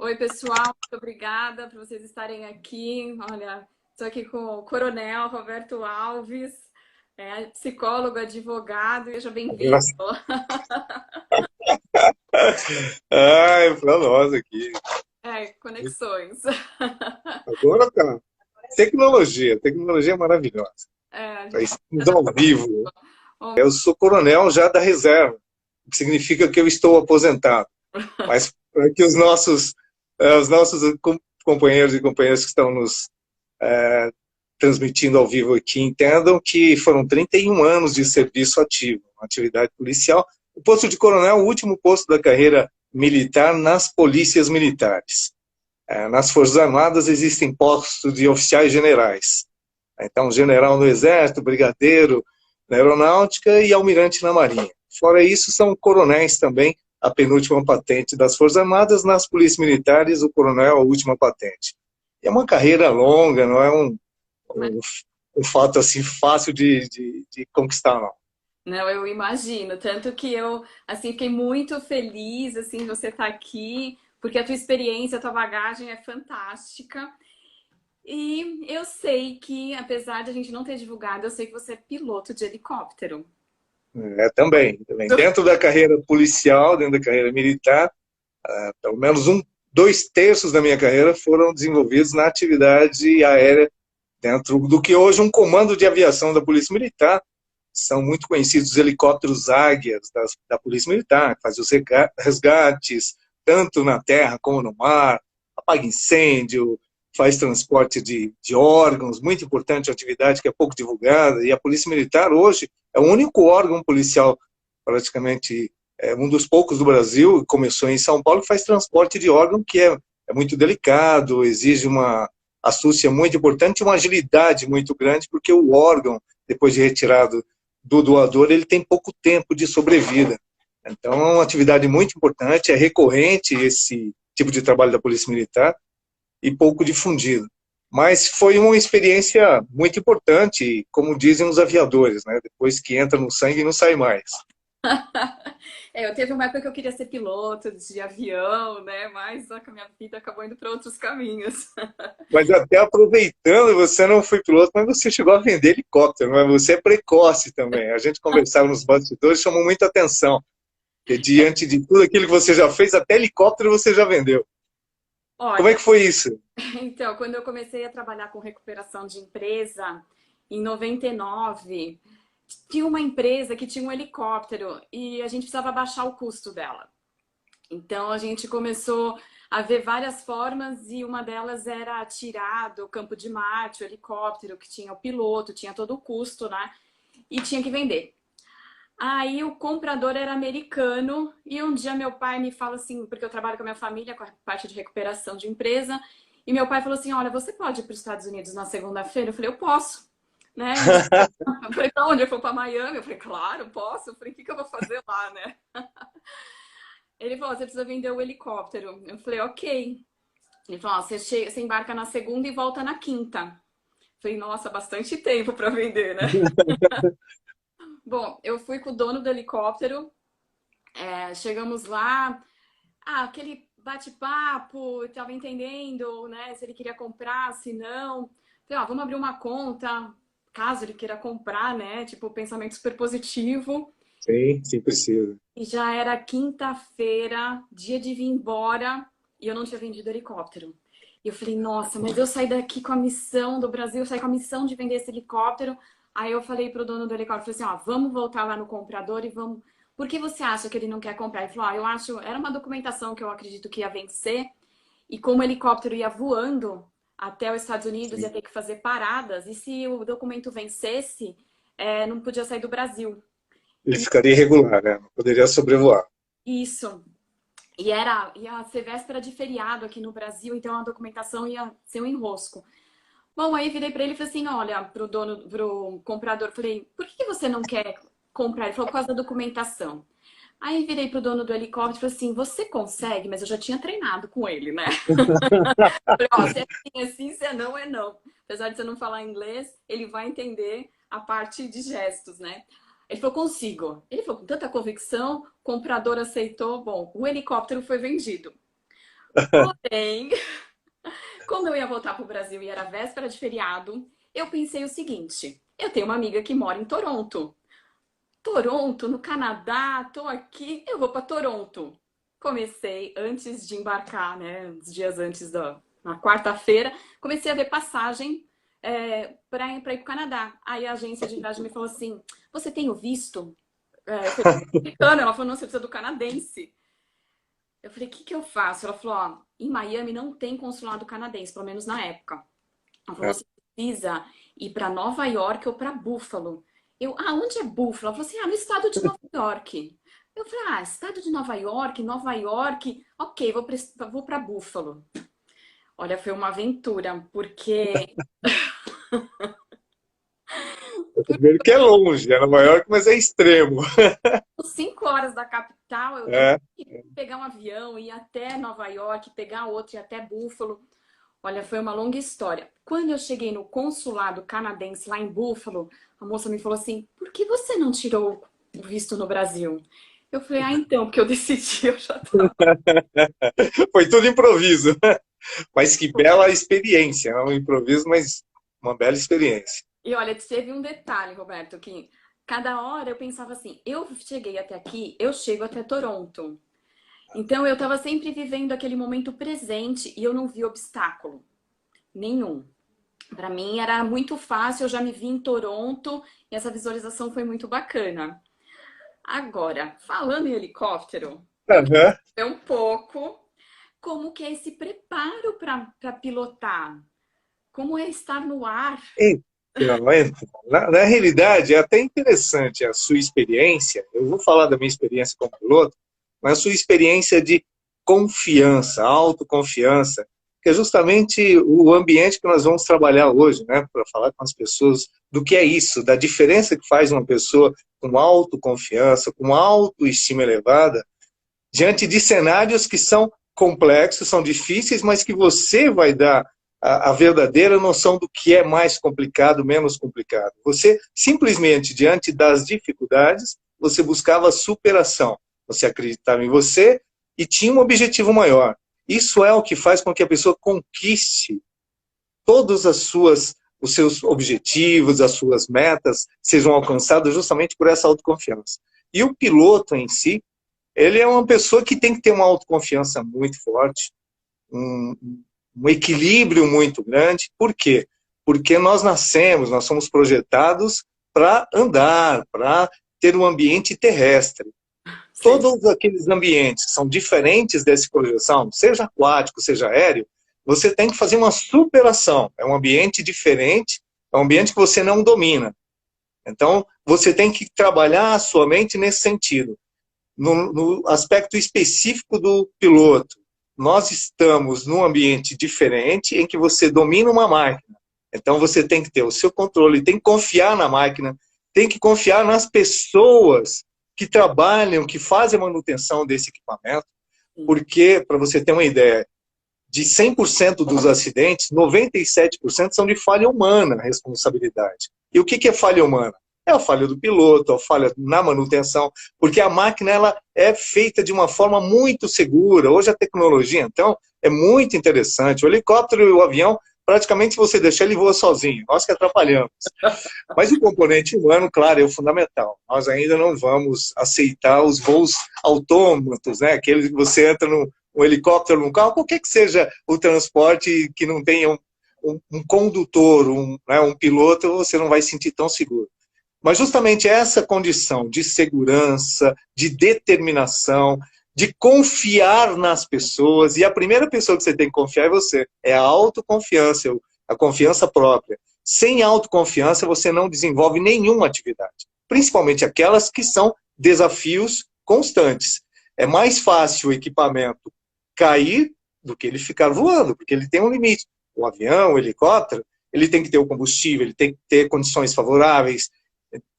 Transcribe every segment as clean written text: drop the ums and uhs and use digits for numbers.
Oi, pessoal, muito obrigada por vocês estarem aqui. Olha, estou aqui com o Coronel Roberto Alves, psicólogo, advogado. Seja bem-vindo. Nossa. Ai, pra nós aqui. Conexões. Agora tá. Tecnologia é maravilhosa. É, Estamos ao vivo. bom, Eu sou coronel já da reserva, o que significa que eu estou aposentado. Mas para que os nossos companheiros e companheiras que estão nos transmitindo ao vivo aqui entendam que foram 31 anos de serviço ativo, atividade policial. O posto de coronel é o último posto da carreira militar nas polícias militares. Nas Forças Armadas existem postos de oficiais generais. Então, general no Exército, brigadeiro na Aeronáutica e almirante na Marinha. Fora isso, são coronéis também, a penúltima patente das Forças Armadas. Nas polícias militares, o coronel é a última patente. É uma carreira longa, não é mas, um, um fato assim fácil de conquistar, não. não, eu imagino. Tanto que eu, assim, fiquei muito feliz, assim, de você estar aqui, porque a tua experiência, a tua bagagem é fantástica. E eu sei que, apesar de a gente não ter divulgado, eu sei que você é piloto de helicóptero. Também. Dentro da carreira policial, dentro da carreira militar, pelo menos dois terços da minha carreira foram desenvolvidos na atividade aérea, dentro do que hoje um comando de aviação da Polícia Militar. São muito conhecidos os helicópteros Águias da Polícia Militar, que fazem os resgates, tanto na terra como no mar, apaga incêndio, faz transporte de órgãos, muito importante, uma atividade que é pouco divulgada. E a Polícia Militar hoje é o único órgão policial, praticamente um dos poucos do Brasil, começou em São Paulo, que faz transporte de órgão, que é muito delicado, exige uma astúcia muito importante e uma agilidade muito grande, porque o órgão, depois de retirado do doador, ele tem pouco tempo de sobrevida. Então, é uma atividade muito importante, é recorrente esse tipo de trabalho da Polícia Militar e pouco difundido. Mas foi uma experiência muito importante, como dizem os aviadores, né? Depois que entra no sangue, não sai mais. Eu teve uma época que eu queria ser piloto de avião, né? Mas a minha vida acabou indo para outros caminhos. Mas até aproveitando, você não foi piloto, mas você chegou a vender helicóptero, mas você é precoce também. A gente conversava nos bastidores, chamou muita atenção, porque diante de tudo aquilo que você já fez, até helicóptero você já vendeu. Como é Olha, que foi isso? então, quando eu comecei a trabalhar com recuperação de empresa, em 99, tinha uma empresa que tinha um helicóptero e a gente precisava baixar o custo dela. Então, a gente começou a ver várias formas e uma delas era tirar do campo de Marte o helicóptero, que tinha o piloto, tinha todo o custo, né? E tinha que vender. Aí o comprador era americano e um dia meu pai me fala assim, porque eu trabalho com a minha família, com a parte de recuperação de empresa, e meu pai falou assim, olha, você pode ir para os Estados Unidos na segunda-feira? Eu falei, eu posso, né? Eu falei, pra onde? Eu fui para Miami. Eu falei, claro, posso. Eu falei, o que que eu vou fazer lá, né? Ele falou, você precisa vender o helicóptero. Eu falei, ok. Ele falou, você embarca na segunda e volta na quinta. Eu falei, nossa, bastante tempo para vender, né? Bom, eu fui com o dono do helicóptero, chegamos lá, aquele bate-papo, estava entendendo, né, se ele queria comprar, se não. Falei, vamos abrir uma conta, caso ele queira comprar, né, tipo, pensamento super positivo. Sim, sim, precisa. E já era quinta-feira, dia de vir embora, e eu não tinha vendido helicóptero. E eu falei, nossa, mas eu saí daqui com a missão do Brasil, eu saí com a missão de vender esse helicóptero. Aí eu falei pro dono do helicóptero, falei assim, vamos voltar lá no comprador e vamos... Por que você acha que ele não quer comprar? Ele falou, eu acho... Era uma documentação que eu acredito que ia vencer, e como o helicóptero ia voando até os Estados Unidos, ia Sim. ter que fazer paradas, e se o documento vencesse, não podia sair do Brasil. Ele ficaria irregular, né? Não poderia sobrevoar. Isso. Ia ser véspera de feriado aqui no Brasil, então a documentação ia ser um enrosco. Bom, aí virei para ele e falei assim, olha, pro comprador, falei, por que você não quer comprar? Ele falou, por causa da documentação. Aí virei pro dono do helicóptero e falei assim, você consegue? Mas eu já tinha treinado com ele, né? Falei, se é sim, é sim, se é não, é não. Apesar de você não falar inglês, ele vai entender a parte de gestos, né? Ele falou, consigo. Ele falou, com tanta convicção, o comprador aceitou. Bom, o helicóptero foi vendido. Porém, como eu ia voltar para o Brasil e era véspera de feriado, eu pensei o seguinte: eu tenho uma amiga que mora em Toronto. Toronto, no Canadá, tô aqui, eu vou para Toronto. Comecei antes de embarcar, né, uns dias antes na quarta-feira, comecei a ver passagem para ir para o Canadá. Aí a agência de viagem me falou assim: você tem o visto? Eu falei, americano. Ela falou: não, você precisa do canadense. Eu falei: o que que eu faço? Ela falou: ó, em Miami não tem consulado canadense, pelo menos na época. Ela falou: É. você precisa ir para Nova York ou para Buffalo. Eu, onde é Buffalo? Ela falou assim: no estado de Nova York. Eu falei: estado de Nova York, Nova York. Ok, vou para Buffalo. Olha, foi uma aventura, porque Primeiro que é longe, é Nova York, mas é extremo. 5 horas da capital, eu tive É. que pegar um avião, ir até Nova York, pegar outro, ir até Buffalo. Olha, foi uma longa história. Quando eu cheguei no consulado canadense lá em Buffalo, a moça me falou assim: por que você não tirou o visto no Brasil? Eu falei: então, porque eu decidi, eu já tava. Foi tudo improviso. Mas que bela experiência. Não um improviso, mas uma bela experiência. E olha, teve um detalhe, Roberto, que cada hora eu pensava assim: eu cheguei até aqui, eu chego até Toronto. Então eu estava sempre vivendo aquele momento presente e eu não vi obstáculo nenhum. Para mim era muito fácil, eu já me vi em Toronto e essa visualização foi muito bacana. Agora, falando em helicóptero, eu queria Aham. saber um pouco como que é esse preparo para pilotar, como é estar no ar. Então, na realidade, é até interessante a sua experiência. Eu vou falar da minha experiência como piloto, mas a sua experiência de confiança, autoconfiança, que é justamente o ambiente que nós vamos trabalhar hoje, né, para falar com as pessoas do que é isso, da diferença que faz uma pessoa com autoconfiança, com autoestima elevada, diante de cenários que são complexos, são difíceis, mas que você vai dar a verdadeira noção do que é mais complicado, menos complicado. Você, simplesmente, diante das dificuldades, você buscava superação. Você acreditava em você e tinha um objetivo maior. Isso é o que faz com que a pessoa conquiste todas os seus objetivos, as suas metas sejam alcançadas justamente por essa autoconfiança. E o piloto em si, ele é uma pessoa que tem que ter uma autoconfiança muito forte, um, um equilíbrio muito grande. Por quê? Porque nós somos projetados para andar, para ter um ambiente terrestre. Sim, Todos aqueles ambientes que são diferentes dessa projeção, seja aquático, seja aéreo, você tem que fazer uma superação. É um ambiente diferente, é um ambiente que você não domina. Então, você tem que trabalhar a sua mente nesse sentido. No aspecto específico do piloto, nós estamos num ambiente diferente em que você domina uma máquina. Então você tem que ter o seu controle, tem que confiar na máquina, tem que confiar nas pessoas que trabalham, que fazem a manutenção desse equipamento, sim, porque, para você ter uma ideia, de 100% dos acidentes, 97% são de falha humana, a responsabilidade. E o que é falha humana? É a falha do piloto, a falha na manutenção, porque a máquina ela é feita de uma forma muito segura. Hoje a tecnologia, então, é muito interessante. O helicóptero e o avião, praticamente, se você deixar, ele voa sozinho. Nós que atrapalhamos. Mas o componente humano, claro, é o fundamental. Nós ainda não vamos aceitar os voos autômatos, né? Aqueles que você entra no helicóptero, num carro, qualquer que seja o transporte que não tenha um condutor, um piloto, você não vai se sentir tão seguro. Mas justamente essa condição de segurança, de determinação, de confiar nas pessoas, e a primeira pessoa que você tem que confiar é você, é a autoconfiança, a confiança própria. Sem autoconfiança, você não desenvolve nenhuma atividade, principalmente aquelas que são desafios constantes. É mais fácil o equipamento cair do que ele ficar voando, porque ele tem um limite. O avião, o helicóptero, ele tem que ter o combustível, ele tem que ter condições favoráveis.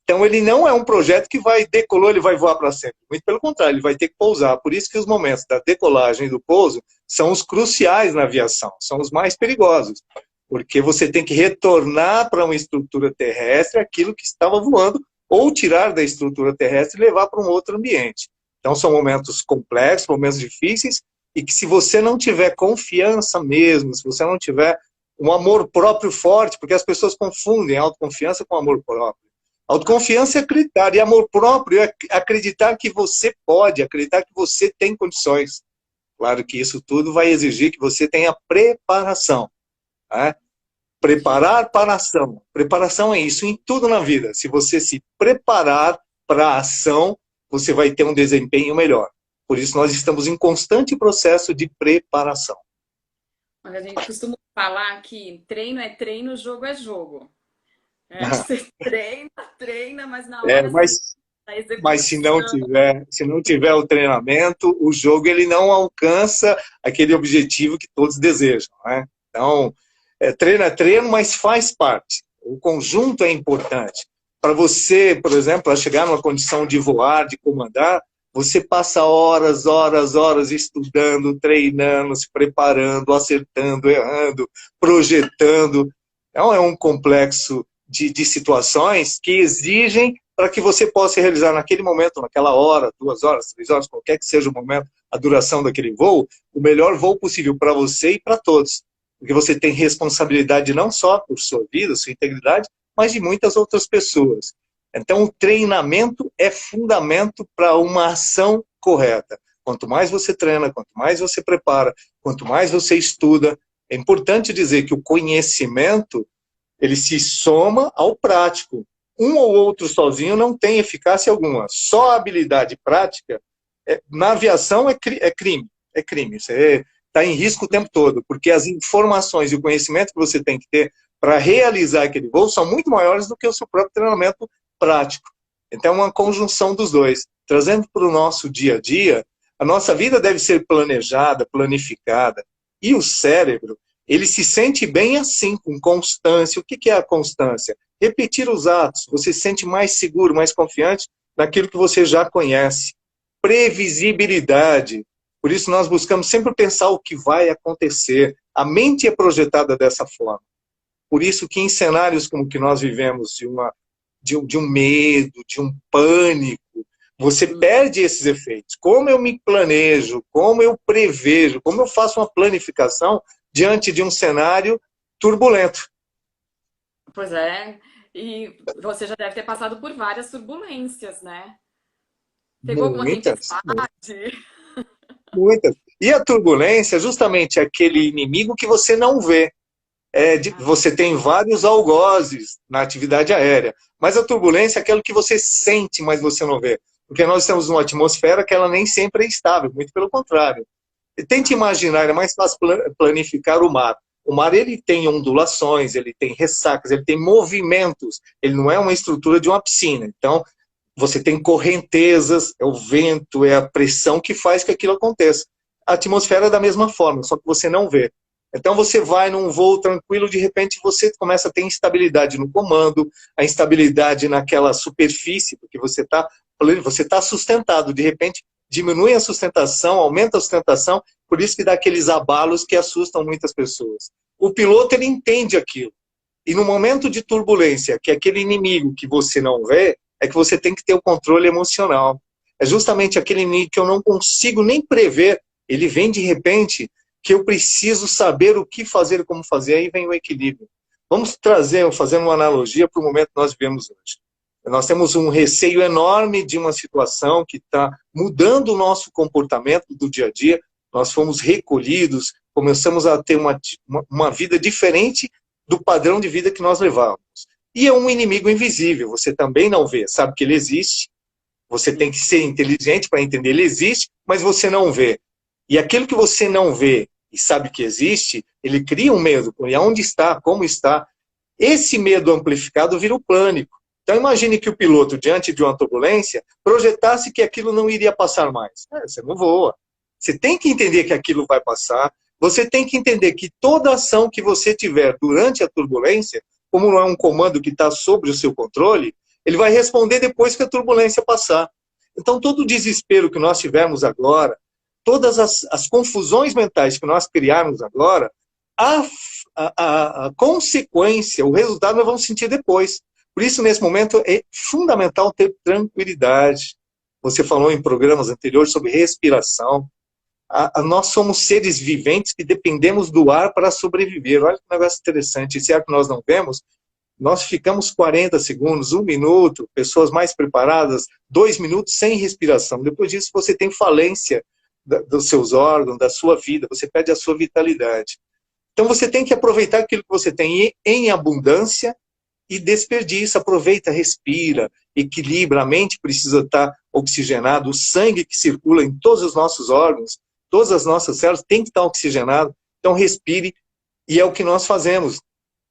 Então, ele não é um projeto que vai decolou, ele vai voar para sempre. Muito pelo contrário, ele vai ter que pousar. Por isso que os momentos da decolagem e do pouso são os cruciais na aviação, são os mais perigosos. Porque você tem que retornar para uma estrutura terrestre aquilo que estava voando, ou tirar da estrutura terrestre e levar para um outro ambiente. Então, são momentos complexos, momentos difíceis, e que se você não tiver confiança mesmo, se você não tiver um amor próprio forte, porque as pessoas confundem autoconfiança com amor próprio. Autoconfiança é acreditar, e amor próprio é acreditar que você pode, acreditar que você tem condições. Claro que isso tudo vai exigir que você tenha preparação. Né? Preparar para a ação. Preparação é isso em tudo na vida. Se você se preparar para a ação, você vai ter um desempenho melhor. Por isso nós estamos em constante processo de preparação. Olha, a gente costuma falar que treino é treino, jogo é jogo. Você treina, mas na hora da mas execução... se não tiver o treinamento, o jogo ele não alcança aquele objetivo que todos desejam. Né? Então, treino é treino, mas faz parte. O conjunto é importante. Para você, por exemplo, para chegar numa condição de voar, de comandar, você passa horas estudando, treinando, se preparando, acertando, errando, projetando. Então, é um complexo de situações que exigem para que você possa realizar naquele momento, naquela hora, 2 horas, 3 horas, qualquer que seja o momento, a duração daquele voo, o melhor voo possível para você e para todos. Porque você tem responsabilidade não só por sua vida, sua integridade, mas de muitas outras pessoas. Então, o treinamento é fundamento para uma ação correta. Quanto mais você treina, quanto mais você prepara, quanto mais você estuda, é importante dizer que o conhecimento ele se soma ao prático. Um ou outro sozinho não tem eficácia alguma. Só a habilidade prática, na aviação é crime. É crime. Você está em risco o tempo todo, porque as informações e o conhecimento que você tem que ter para realizar aquele voo são muito maiores do que o seu próprio treinamento prático. Então, é uma conjunção dos dois. Trazendo para o nosso dia a dia, a nossa vida deve ser planejada, planificada. E o cérebro, ele se sente bem assim, com constância. O que é a constância? Repetir os atos. Você se sente mais seguro, mais confiante naquilo que você já conhece. Previsibilidade. Por isso nós buscamos sempre pensar o que vai acontecer. A mente é projetada dessa forma. Por isso que em cenários como que nós vivemos, de um medo, de um pânico, você perde esses efeitos. Como eu me planejo, como eu prevejo, como eu faço uma planificação diante de um cenário turbulento. Pois é, e você já deve ter passado por várias turbulências, né? Pegou alguma tempestade? Muitas. E a turbulência é justamente aquele inimigo que você não vê. Você tem vários algozes na atividade aérea, mas a turbulência é aquilo que você sente, mas você não vê. Porque nós temos uma atmosfera que ela nem sempre é estável, muito pelo contrário. Tente imaginar, é mais fácil planificar o mar. O mar ele tem ondulações, ele tem ressacas, ele tem movimentos. Ele não é uma estrutura de uma piscina. Então, você tem correntezas, é o vento, é a pressão que faz que aquilo aconteça. A atmosfera é da mesma forma, só que você não vê. Então você vai num voo tranquilo, de repente você começa a ter instabilidade no comando, a instabilidade naquela superfície, porque você tá sustentado, de repente diminui a sustentação, aumenta a sustentação, por isso que dá aqueles abalos que assustam muitas pessoas. O piloto ele entende aquilo. E no momento de turbulência, que é aquele inimigo que você não vê, é que você tem que ter o controle emocional. É justamente aquele inimigo que eu não consigo nem prever, ele vem de repente, que eu preciso saber o que fazer e como fazer, aí vem o equilíbrio. Vamos fazer uma analogia para o momento que nós vivemos hoje. Nós temos um receio enorme de uma situação que está mudando o nosso comportamento do dia a dia, nós fomos recolhidos, começamos a ter uma vida diferente do padrão de vida que nós levávamos. E é um inimigo invisível, você também não vê, sabe que ele existe, você tem que ser inteligente para entender, ele existe, mas você não vê. E aquilo que você não vê e sabe que existe, ele cria um medo. E aonde está? Como está? Esse medo amplificado vira o pânico. Então imagine que o piloto, diante de uma turbulência, projetasse que aquilo não iria passar mais. Você não voa. Você tem que entender que aquilo vai passar. Você tem que entender que toda ação que você tiver durante a turbulência, como não é um comando que está sobre o seu controle, ele vai responder depois que a turbulência passar. Então todo o desespero que nós tivemos agora, todas as confusões mentais que nós criarmos agora, a consequência, o resultado nós vamos sentir depois. Por isso, nesse momento, é fundamental ter tranquilidade. Você falou em programas anteriores sobre respiração. nós somos seres viventes que dependemos do ar para sobreviver. Olha que negócio interessante. Esse ar que nós não vemos, nós ficamos 40 segundos, 1 minuto, pessoas mais preparadas, 2 minutos sem respiração. Depois disso, você tem falência dos seus órgãos, da sua vida, você perde a sua vitalidade. Então, você tem que aproveitar aquilo que você tem em abundância e desperdiça. Aproveita, respira, equilibra. A mente precisa estar oxigenada, o sangue que circula em todos os nossos órgãos, todas as nossas células tem que estar oxigenado. Então, respire, e é o que nós fazemos.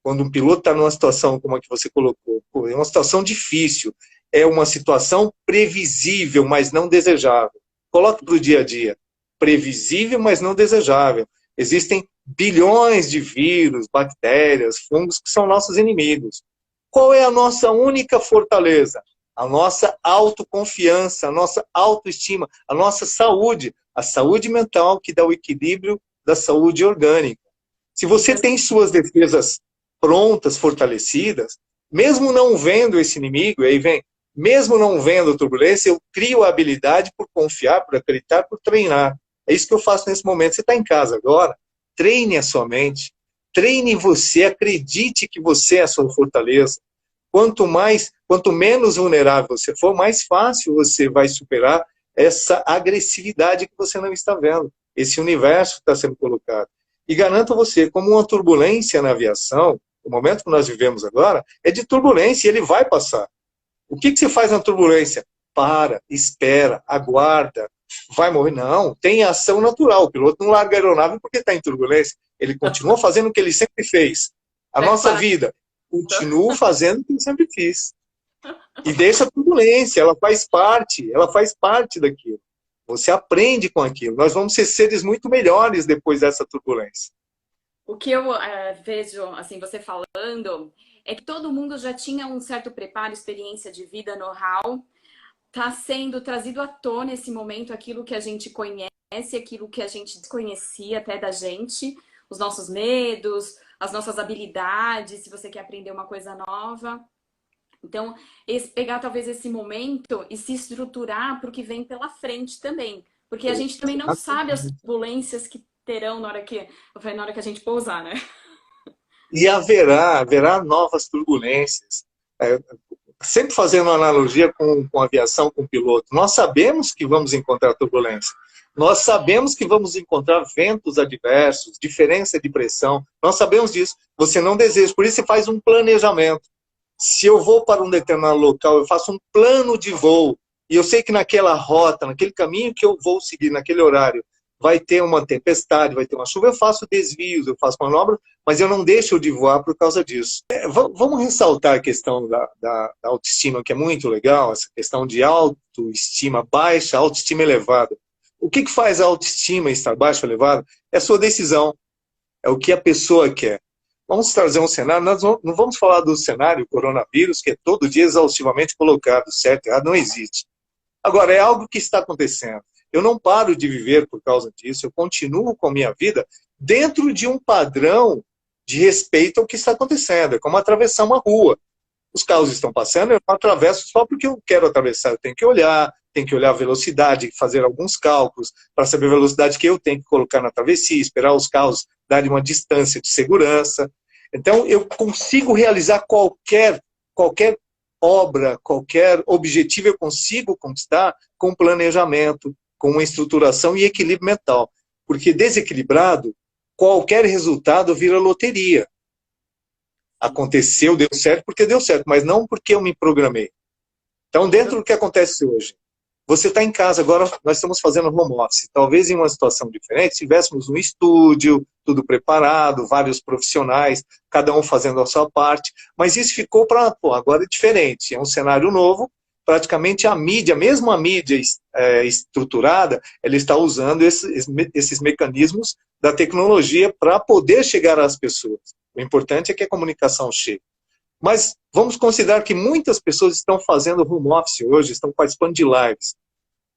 Quando um piloto está numa situação como a que você colocou, é uma situação difícil, é uma situação previsível, mas não desejável. Coloque para o dia a dia. Previsível, mas não desejável. Existem bilhões de vírus, bactérias, fungos que são nossos inimigos. Qual é a nossa única fortaleza? A nossa autoconfiança, a nossa autoestima, a nossa saúde. A saúde mental que dá o equilíbrio da saúde orgânica. Se você tem suas defesas prontas, fortalecidas, mesmo não vendo esse inimigo, aí vem, mesmo não vendo turbulência, eu crio a habilidade por confiar, por acreditar, por treinar. É isso que eu faço nesse momento. Você está em casa agora, treine a sua mente, treine você, acredite que você é a sua fortaleza. Quanto menos vulnerável você for, mais fácil você vai superar essa agressividade que você não está vendo. Esse universo está sendo colocado. E garanto a você, como uma turbulência na aviação, o momento que nós vivemos agora é de turbulência e ele vai passar. O que você faz na turbulência? Para, espera, aguarda, vai morrer. Não, tem ação natural. O piloto não larga a aeronave porque está em turbulência. Ele continua fazendo o que ele sempre fez. A nossa vida, continua fazendo o que eu sempre fiz. E deixa a turbulência, ela faz parte daquilo. Você aprende com aquilo. Nós vamos ser seres muito melhores depois dessa turbulência. O que eu vejo, assim, você falando, é que todo mundo já tinha um certo preparo, experiência de vida, know-how. Está sendo trazido à tona esse momento, aquilo que a gente conhece, aquilo que a gente desconhecia até da gente, os nossos medos, as nossas habilidades, se você quer aprender uma coisa nova. Então, pegar talvez esse momento e se estruturar para o que vem pela frente também. Porque a gente também não sabe as turbulências que terão na hora que a gente pousar, né? E haverá novas turbulências. Sempre fazendo uma analogia com a aviação, com o piloto. Nós sabemos que vamos encontrar turbulência. Nós sabemos que vamos encontrar ventos adversos, diferença de pressão. Nós sabemos disso. Você não deseja. Por isso você faz um planejamento. Se eu vou para um determinado local, eu faço um plano de voo. E eu sei que naquela rota, naquele caminho que eu vou seguir, naquele horário, vai ter uma tempestade, vai ter uma chuva, eu faço desvios, eu faço manobras, mas eu não deixo de voar por causa disso. Vamos ressaltar a questão da autoestima, que é muito legal, essa questão de autoestima baixa, autoestima elevada. O que faz a autoestima estar baixa ou elevada? É a sua decisão, é o que a pessoa quer. Vamos trazer um cenário, nós não vamos falar do cenário coronavírus, que é todo dia exaustivamente colocado, certo, errado, não existe. Agora, é algo que está acontecendo. Eu não paro de viver por causa disso, eu continuo com a minha vida dentro de um padrão de respeito ao que está acontecendo. É como atravessar uma rua. Os carros estão passando, eu não atravesso só porque eu quero atravessar. Eu tenho que olhar a velocidade, fazer alguns cálculos para saber a velocidade que eu tenho que colocar na travessia, esperar os carros darem uma distância de segurança. Então, eu consigo realizar qualquer obra, qualquer objetivo eu consigo conquistar com planejamento, com uma estruturação e equilíbrio mental. Porque desequilibrado, qualquer resultado vira loteria. Aconteceu, deu certo porque deu certo, mas não porque eu me programei. Então, dentro do que acontece hoje, você está em casa, agora nós estamos fazendo home office. Talvez em uma situação diferente, tivéssemos um estúdio, tudo preparado, vários profissionais, cada um fazendo a sua parte, mas isso ficou para, agora é diferente, é um cenário novo, praticamente a mídia, mesmo a mídia estruturada, ela está usando esses mecanismos da tecnologia para poder chegar às pessoas. O importante é que a comunicação chegue. Mas vamos considerar que muitas pessoas estão fazendo home office hoje, estão participando de lives.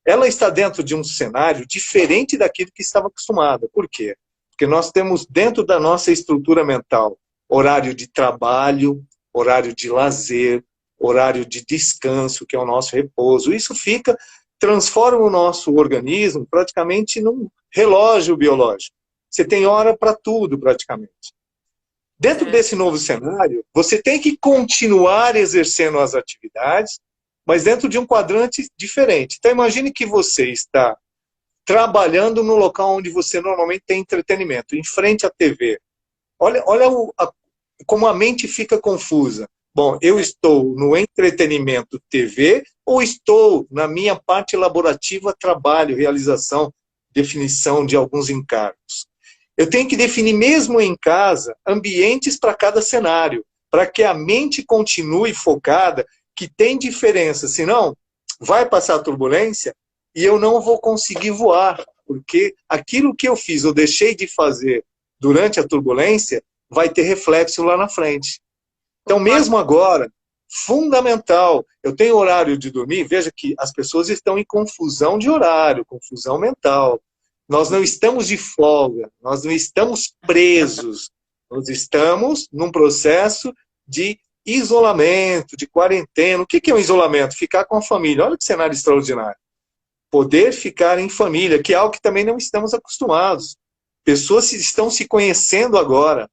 Ela está dentro de um cenário diferente daquilo que estava acostumada. Por quê? Porque nós temos dentro da nossa estrutura mental horário de trabalho, horário de lazer, horário de descanso, que é o nosso repouso. Isso transforma o nosso organismo praticamente num relógio biológico. Você tem hora para tudo, praticamente. Dentro certo. desse novo cenário, você tem que continuar exercendo as atividades, mas dentro de um quadrante diferente. Então, imagine que você está trabalhando no local onde você normalmente tem entretenimento, em frente à TV. Olha como a mente fica confusa. Bom, eu estou no entretenimento TV ou estou na minha parte laborativa, trabalho, realização, definição de alguns encargos. Eu tenho que definir, mesmo em casa, ambientes para cada cenário, para que a mente continue focada, que tem diferença, senão vai passar turbulência e eu não vou conseguir voar, porque aquilo que eu fiz ou deixei de fazer durante a turbulência vai ter reflexo lá na frente. Então, mesmo agora, fundamental, eu tenho horário de dormir, veja que as pessoas estão em confusão de horário, confusão mental. Nós não estamos de folga, nós não estamos presos, nós estamos num processo de isolamento, de quarentena. O que é um isolamento? Ficar com a família. Olha que cenário extraordinário. Poder ficar em família, que é algo que também não estamos acostumados. Pessoas estão se conhecendo agora.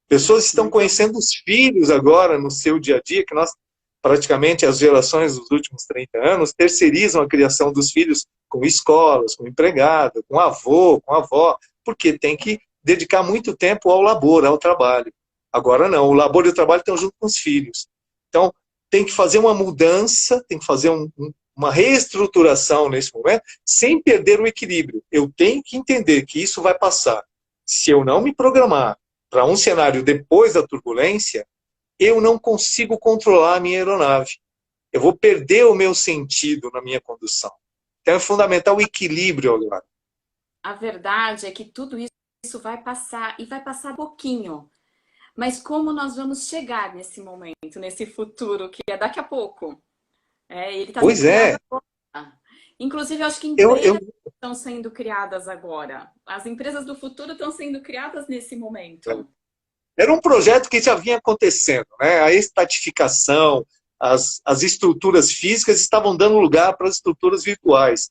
Pessoas estão conhecendo os filhos agora no seu dia a dia, que nós, praticamente, as gerações dos últimos 30 anos, terceirizam a criação dos filhos com escolas, com empregado, com avô, com avó, porque tem que dedicar muito tempo ao labor, ao trabalho. Agora não, o labor e o trabalho estão junto com os filhos. Então, tem que fazer uma mudança, tem que fazer uma reestruturação nesse momento, sem perder o equilíbrio. Eu tenho que entender que isso vai passar. Se eu não me programar para um cenário depois da turbulência, eu não consigo controlar a minha aeronave. Eu vou perder o meu sentido na minha condução. Então é fundamental o equilíbrio agora. A verdade é que tudo isso vai passar, e vai passar pouquinho. Mas como nós vamos chegar nesse momento, nesse futuro, que é daqui a pouco? Ele está sendo Pois é. criado agora. Inclusive, eu acho que Eu, empresas estão sendo criadas agora. As empresas do futuro estão sendo criadas nesse momento. Era um projeto que já vinha acontecendo, né? A estatificação, as estruturas físicas estavam dando lugar para as estruturas virtuais.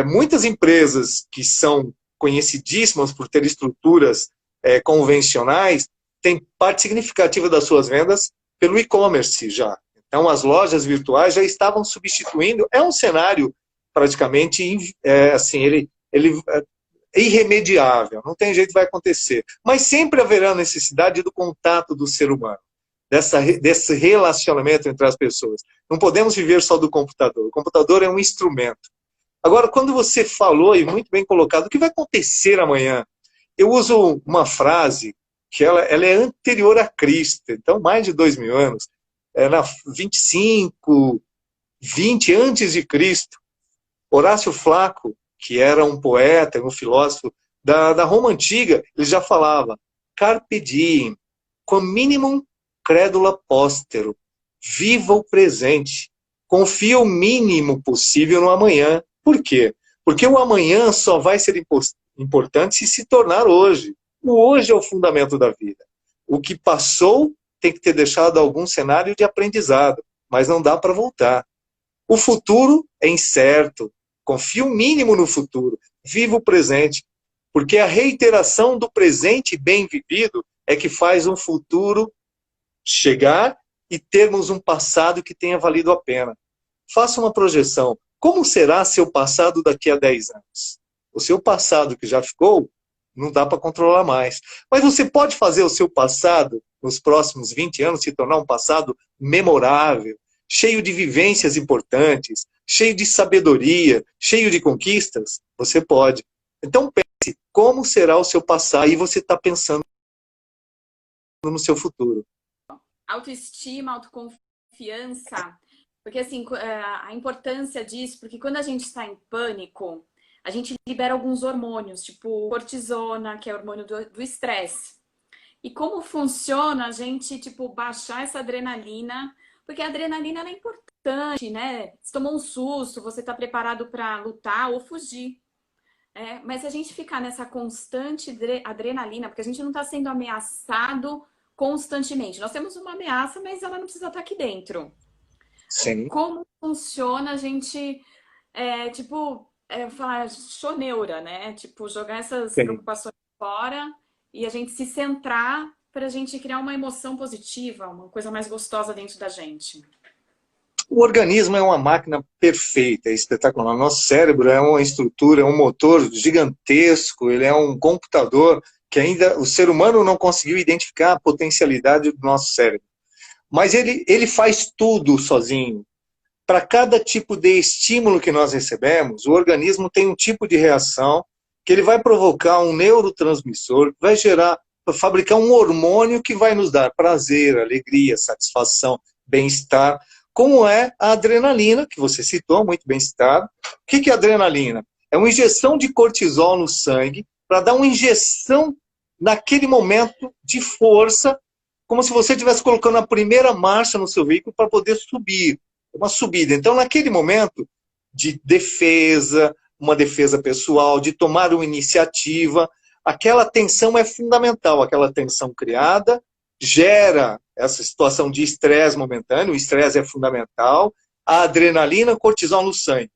Muitas empresas que são conhecidíssimas por ter estruturas convencionais têm parte significativa das suas vendas pelo e-commerce já. Então, as lojas virtuais já estavam substituindo. É um cenário praticamente assim, ele é irremediável, não tem jeito, vai acontecer. Mas sempre haverá necessidade do contato do ser humano, desse relacionamento entre as pessoas. Não podemos viver só do computador. O computador é um instrumento. Agora, quando você falou, e muito bem colocado, o que vai acontecer amanhã? Eu uso uma frase que ela é anterior a Cristo, então mais de 2000 anos, na 25, 20 antes de Cristo, Horácio Flaco, que era um poeta, um filósofo da Roma Antiga, ele já falava: carpe diem, quam minimum credula postero, viva o presente, confia o mínimo possível no amanhã. Por quê? Porque o amanhã só vai ser importante se tornar hoje. O hoje é o fundamento da vida. O que passou tem que ter deixado algum cenário de aprendizado, mas não dá para voltar. O futuro é incerto. Confie o mínimo no futuro. Viva o presente. Porque a reiteração do presente bem vivido é que faz um futuro chegar e termos um passado que tenha valido a pena. Faça uma projeção. Como será seu passado daqui a 10 anos? O seu passado que já ficou, não dá para controlar mais. Mas você pode fazer o seu passado, nos próximos 20 anos, se tornar um passado memorável, cheio de vivências importantes, cheio de sabedoria, cheio de conquistas? Você pode. Então pense, como será o seu passado? E você está pensando no seu futuro. Autoestima, autoconfiança, porque assim, a importância disso, porque quando a gente está em pânico, a gente libera alguns hormônios, tipo cortisona, que é o hormônio do estresse. E como funciona a gente, tipo, baixar essa adrenalina? Porque a adrenalina é importante, né? Se tomou um susto, você está preparado para lutar ou fugir. Mas se a gente ficar nessa constante adrenalina, porque a gente não está sendo ameaçado constantemente. Nós temos uma ameaça, mas ela não precisa estar aqui dentro. Sim. Como funciona a gente, falar, choneura, né? Tipo, jogar essas Sim. preocupações fora e a gente se centrar para a gente criar uma emoção positiva, uma coisa mais gostosa dentro da gente. O organismo é uma máquina perfeita, é espetacular. O nosso cérebro é uma estrutura, é um motor gigantesco, ele é um computador que ainda o ser humano não conseguiu identificar a potencialidade do nosso cérebro. Mas ele faz tudo sozinho. Para cada tipo de estímulo que nós recebemos, o organismo tem um tipo de reação que ele vai provocar um neurotransmissor, que vai fabricar um hormônio que vai nos dar prazer, alegria, satisfação, bem-estar, como é a adrenalina, que você citou, muito bem citado. O que é a adrenalina? É uma injeção de cortisol no sangue para dar uma injeção naquele momento de força, como se você estivesse colocando a primeira marcha no seu veículo para poder subir. Uma subida. Então, naquele momento de defesa, uma defesa pessoal, de tomar uma iniciativa, aquela tensão é fundamental. Aquela tensão criada gera essa situação de estresse momentâneo, o estresse é fundamental, a adrenalina, o cortisol no sangue.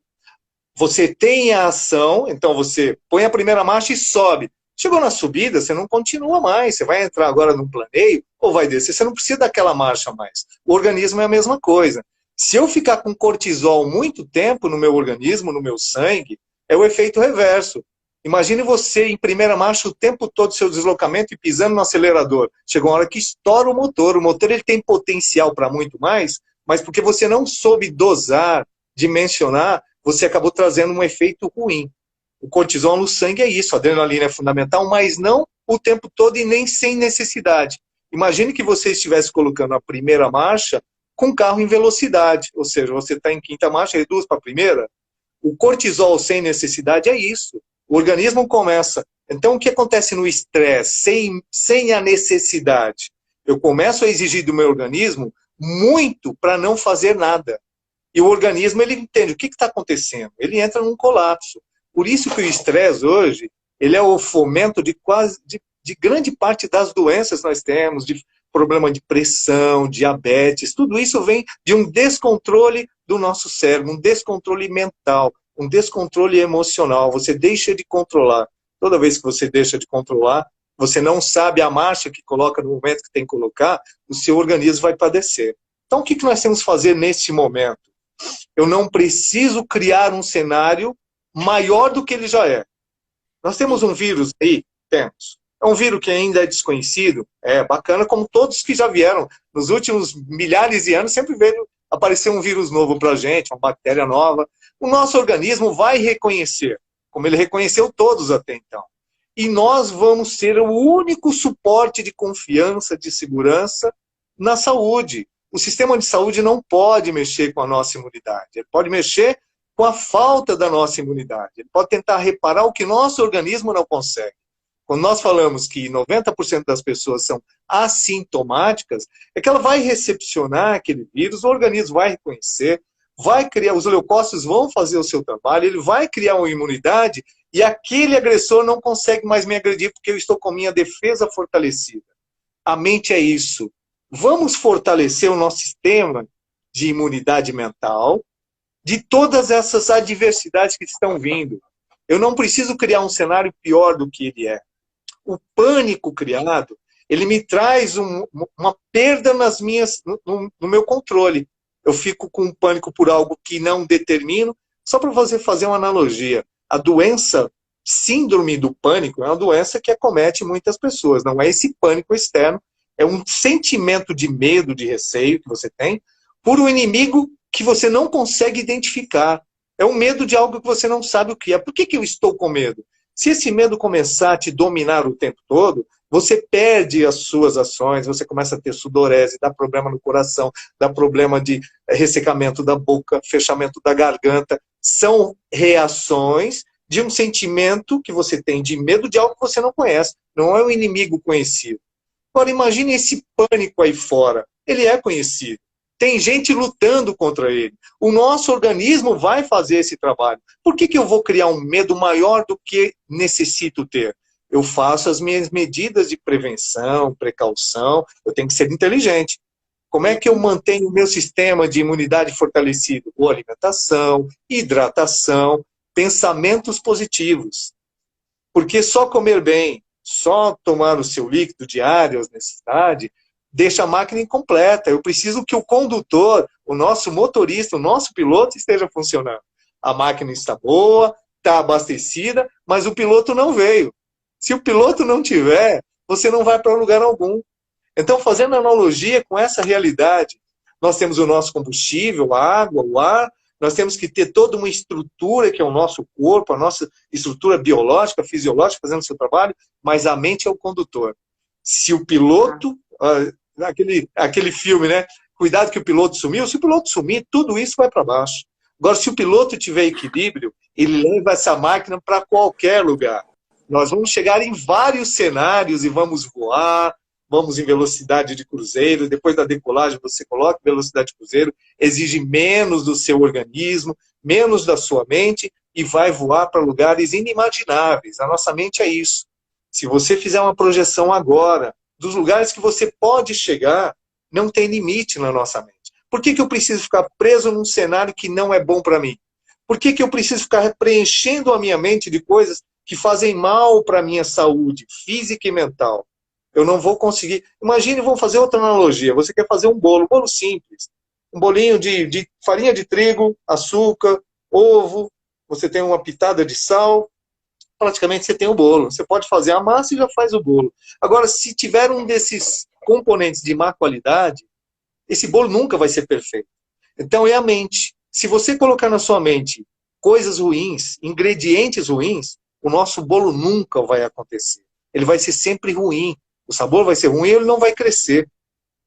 Você tem a ação, então você põe a primeira marcha e sobe. Chegou na subida, você não continua mais, você vai entrar agora num planeio ou vai descer, você não precisa daquela marcha mais. O organismo é a mesma coisa. Se eu ficar com cortisol muito tempo no meu organismo, no meu sangue, é o efeito reverso. Imagine você em primeira marcha o tempo todo, seu deslocamento e pisando no acelerador. Chegou uma hora que estoura o motor ele tem potencial para muito mais, mas porque você não soube dosar, dimensionar, você acabou trazendo um efeito ruim. O cortisol no sangue é isso, a adrenalina é fundamental, mas não o tempo todo e nem sem necessidade. Imagine que você estivesse colocando a primeira marcha com o carro em velocidade, ou seja, você está em quinta marcha, reduz para a primeira. O cortisol sem necessidade é isso. O organismo começa. Então, o que acontece no estresse, sem a necessidade? Eu começo a exigir do meu organismo muito para não fazer nada. E o organismo, ele entende o que está acontecendo. Ele entra num colapso. Por isso que o estresse hoje, ele é o fomento de grande parte das doenças que nós temos, de problema de pressão, diabetes, tudo isso vem de um descontrole do nosso cérebro, um descontrole mental, um descontrole emocional. Você deixa de controlar. Toda vez que você deixa de controlar, você não sabe a marcha que coloca no momento que tem que colocar, o seu organismo vai padecer. Então, o que nós temos que fazer neste momento? Eu não preciso criar um cenário maior do que ele já é. Nós temos um vírus aí? Temos. É um vírus que ainda é desconhecido, é bacana, como todos que já vieram. Nos últimos milhares de anos sempre veio aparecer um vírus novo para a gente, uma bactéria nova. O nosso organismo vai reconhecer, como ele reconheceu todos até então. E nós vamos ser o único suporte de confiança, de segurança na saúde. O sistema de saúde não pode mexer com a nossa imunidade. Ele pode mexer com a falta da nossa imunidade. Ele pode tentar reparar o que nosso organismo não consegue. Quando nós falamos que 90% das pessoas são assintomáticas, é que ela vai recepcionar aquele vírus, o organismo vai reconhecer, vai criar, os leucócitos vão fazer o seu trabalho, ele vai criar uma imunidade e aquele agressor não consegue mais me agredir porque eu estou com minha defesa fortalecida. A mente é isso. Vamos fortalecer o nosso sistema de imunidade mental de todas essas adversidades que estão vindo. Eu não preciso criar um cenário pior do que ele é. O pânico criado, ele me traz uma perda no meu controle. Eu fico com um pânico por algo que não determino. Só para você fazer uma analogia, a doença, síndrome do pânico, é uma doença que acomete muitas pessoas. Não é esse pânico externo, é um sentimento de medo, de receio que você tem por um inimigo que você não consegue identificar. É um medo de algo que você não sabe o que é. Por que eu estou com medo? Se esse medo começar a te dominar o tempo todo, você perde as suas ações, você começa a ter sudorese, dá problema no coração, dá problema de ressecamento da boca, fechamento da garganta. São reações de um sentimento que você tem de medo de algo que você não conhece. Não é um inimigo conhecido. Agora, imagine esse pânico aí fora. Ele é conhecido. Tem gente lutando contra ele. O nosso organismo vai fazer esse trabalho. Por que eu vou criar um medo maior do que necessito ter? Eu faço as minhas medidas de prevenção, precaução. Eu tenho que ser inteligente. Como é que eu mantenho o meu sistema de imunidade fortalecido? Boa alimentação, hidratação, pensamentos positivos. Porque só comer bem, só tomar o seu líquido diário, as necessidades, deixa a máquina incompleta. Eu preciso que o condutor, o nosso motorista, o nosso piloto esteja funcionando. A máquina está boa, está abastecida, mas o piloto não veio. Se o piloto não tiver, você não vai para lugar algum. Então, fazendo analogia com essa realidade, nós temos o nosso combustível, a água, o ar, nós temos que ter toda uma estrutura que é o nosso corpo, a nossa estrutura biológica, fisiológica, fazendo o seu trabalho, mas a mente é o condutor. Se o piloto, aquele filme, né? Cuidado que o piloto sumiu, se o piloto sumir, tudo isso vai para baixo. Agora, se o piloto tiver equilíbrio, ele leva essa máquina para qualquer lugar. Nós vamos chegar em vários cenários e vamos voar, vamos em velocidade de cruzeiro, depois da decolagem você coloca velocidade de cruzeiro, exige menos do seu organismo, menos da sua mente e vai voar para lugares inimagináveis. A nossa mente é isso. Se você fizer uma projeção agora dos lugares que você pode chegar, não tem limite na nossa mente. Por que eu preciso ficar preso num cenário que não é bom para mim? Por que eu preciso ficar preenchendo a minha mente de coisas que fazem mal para a minha saúde física e mental? Eu não vou conseguir. Imagine, vamos fazer outra analogia. Você quer fazer um bolo simples. Um bolinho de farinha de trigo, açúcar, ovo, você tem uma pitada de sal, praticamente você tem o bolo. Você pode fazer a massa e já faz o bolo. Agora, se tiver um desses componentes de má qualidade, esse bolo nunca vai ser perfeito. Então é a mente. Se você colocar na sua mente coisas ruins, ingredientes ruins, o nosso bolo nunca vai acontecer. Ele vai ser sempre ruim. O sabor vai ser ruim e ele não vai crescer.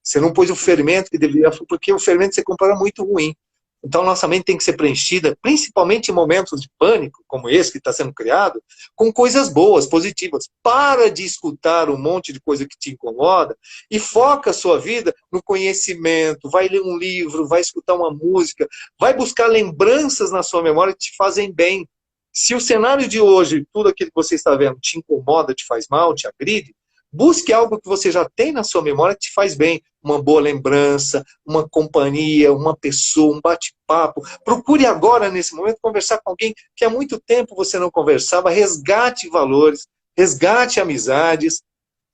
Você não pôs o fermento que deveria, porque o fermento você compra muito ruim. Então, nossa mente tem que ser preenchida, principalmente em momentos de pânico, como esse que está sendo criado, com coisas boas, positivas. Para de escutar um monte de coisa que te incomoda e foca a sua vida no conhecimento. Vai ler um livro, vai escutar uma música, vai buscar lembranças na sua memória que te fazem bem. Se o cenário de hoje, tudo aquilo que você está vendo, te incomoda, te faz mal, te agride, busque algo que você já tem na sua memória que te faz bem. Uma boa lembrança, uma companhia, uma pessoa, um bate-papo. Procure agora, nesse momento, conversar com alguém que há muito tempo você não conversava. Resgate valores, resgate amizades.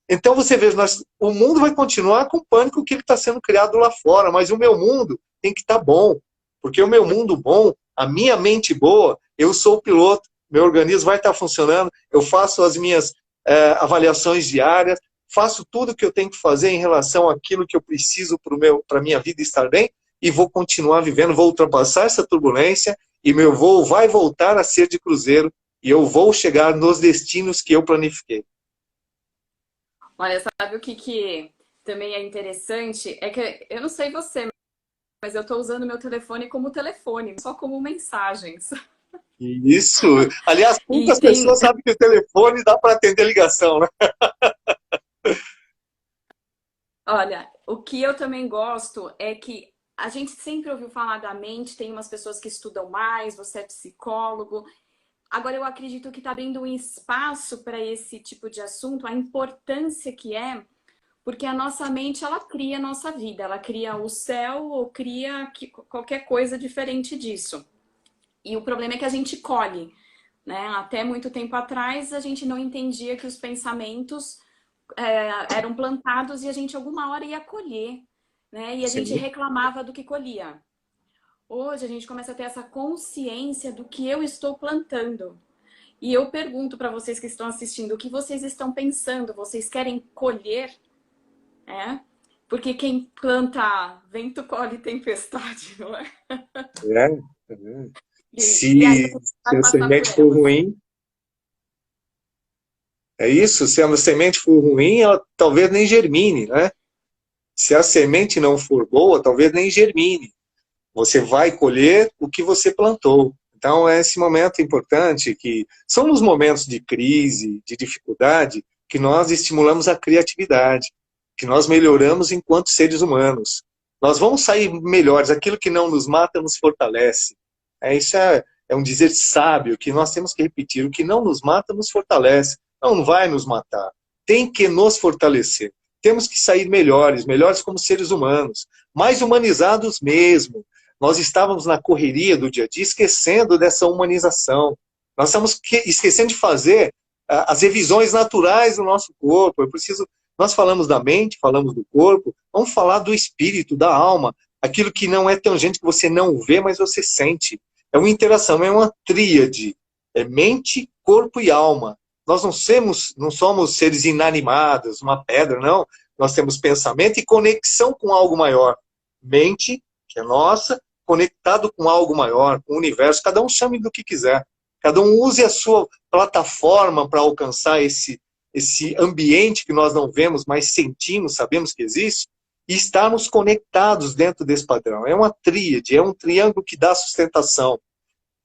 Então você vê, o mundo vai continuar com o pânico que ele está sendo criado lá fora, mas o meu mundo tem que estar bom. Porque o meu mundo bom, a minha mente boa, eu sou o piloto, meu organismo vai estar funcionando, eu faço as minhas avaliações diárias, faço tudo o que eu tenho que fazer em relação àquilo que eu preciso para a minha vida estar bem e vou continuar vivendo, vou ultrapassar essa turbulência e meu voo vai voltar a ser de cruzeiro e eu vou chegar nos destinos que eu planifiquei. Olha, sabe o que também é interessante? É que eu não sei você, mas eu estou usando meu telefone como telefone, só como mensagens. Isso. Aliás, muitas pessoas sabem que o telefone dá para atender ligação, né? Olha, o que eu também gosto é que a gente sempre ouviu falar da mente, tem umas pessoas que estudam mais, você é psicólogo. Agora eu acredito que está abrindo um espaço para esse tipo de assunto, a importância que é, porque a nossa mente, ela cria a nossa vida, ela cria o céu ou cria qualquer coisa diferente disso. E o problema é que a gente colhe, né? Até muito tempo atrás a gente não entendia que os pensamentos eram plantados e a gente alguma hora ia colher, né? E a gente reclamava do que colhia. Hoje a gente começa a ter essa consciência do que eu estou plantando. E eu pergunto para vocês que estão assistindo, o que vocês estão pensando? Vocês querem colher? Porque quem planta vento colhe tempestade, não é? Se a semente for ruim, é isso, se a semente for ruim, ela talvez nem germine, né? Se a semente não for boa, talvez nem germine. Você vai colher o que você plantou. Então, é esse momento importante, que são nos momentos de crise, de dificuldade, que nós estimulamos a criatividade, que nós melhoramos enquanto seres humanos. Nós vamos sair melhores, aquilo que não nos mata nos fortalece. Isso é um dizer sábio, que nós temos que repetir, o que não nos mata nos fortalece. Não vai nos matar, tem que nos fortalecer. Temos que sair melhores, melhores como seres humanos, mais humanizados mesmo. Nós estávamos na correria do dia a dia, esquecendo dessa humanização. Nós estamos esquecendo de fazer as revisões naturais do nosso corpo. Nós falamos da mente, falamos do corpo, vamos falar do espírito, da alma, aquilo que não é tangente, que você não vê, mas você sente. É uma interação, é uma tríade. É mente, corpo e alma. Nós não somos seres inanimados, uma pedra, não. Nós temos pensamento e conexão com algo maior. Mente, que é nossa, conectado com algo maior, com o universo. Cada um chame do que quiser. Cada um use a sua plataforma para alcançar esse ambiente que nós não vemos, mas sentimos, sabemos que existe, e estarmos conectados dentro desse padrão. É uma tríade, é um triângulo que dá sustentação.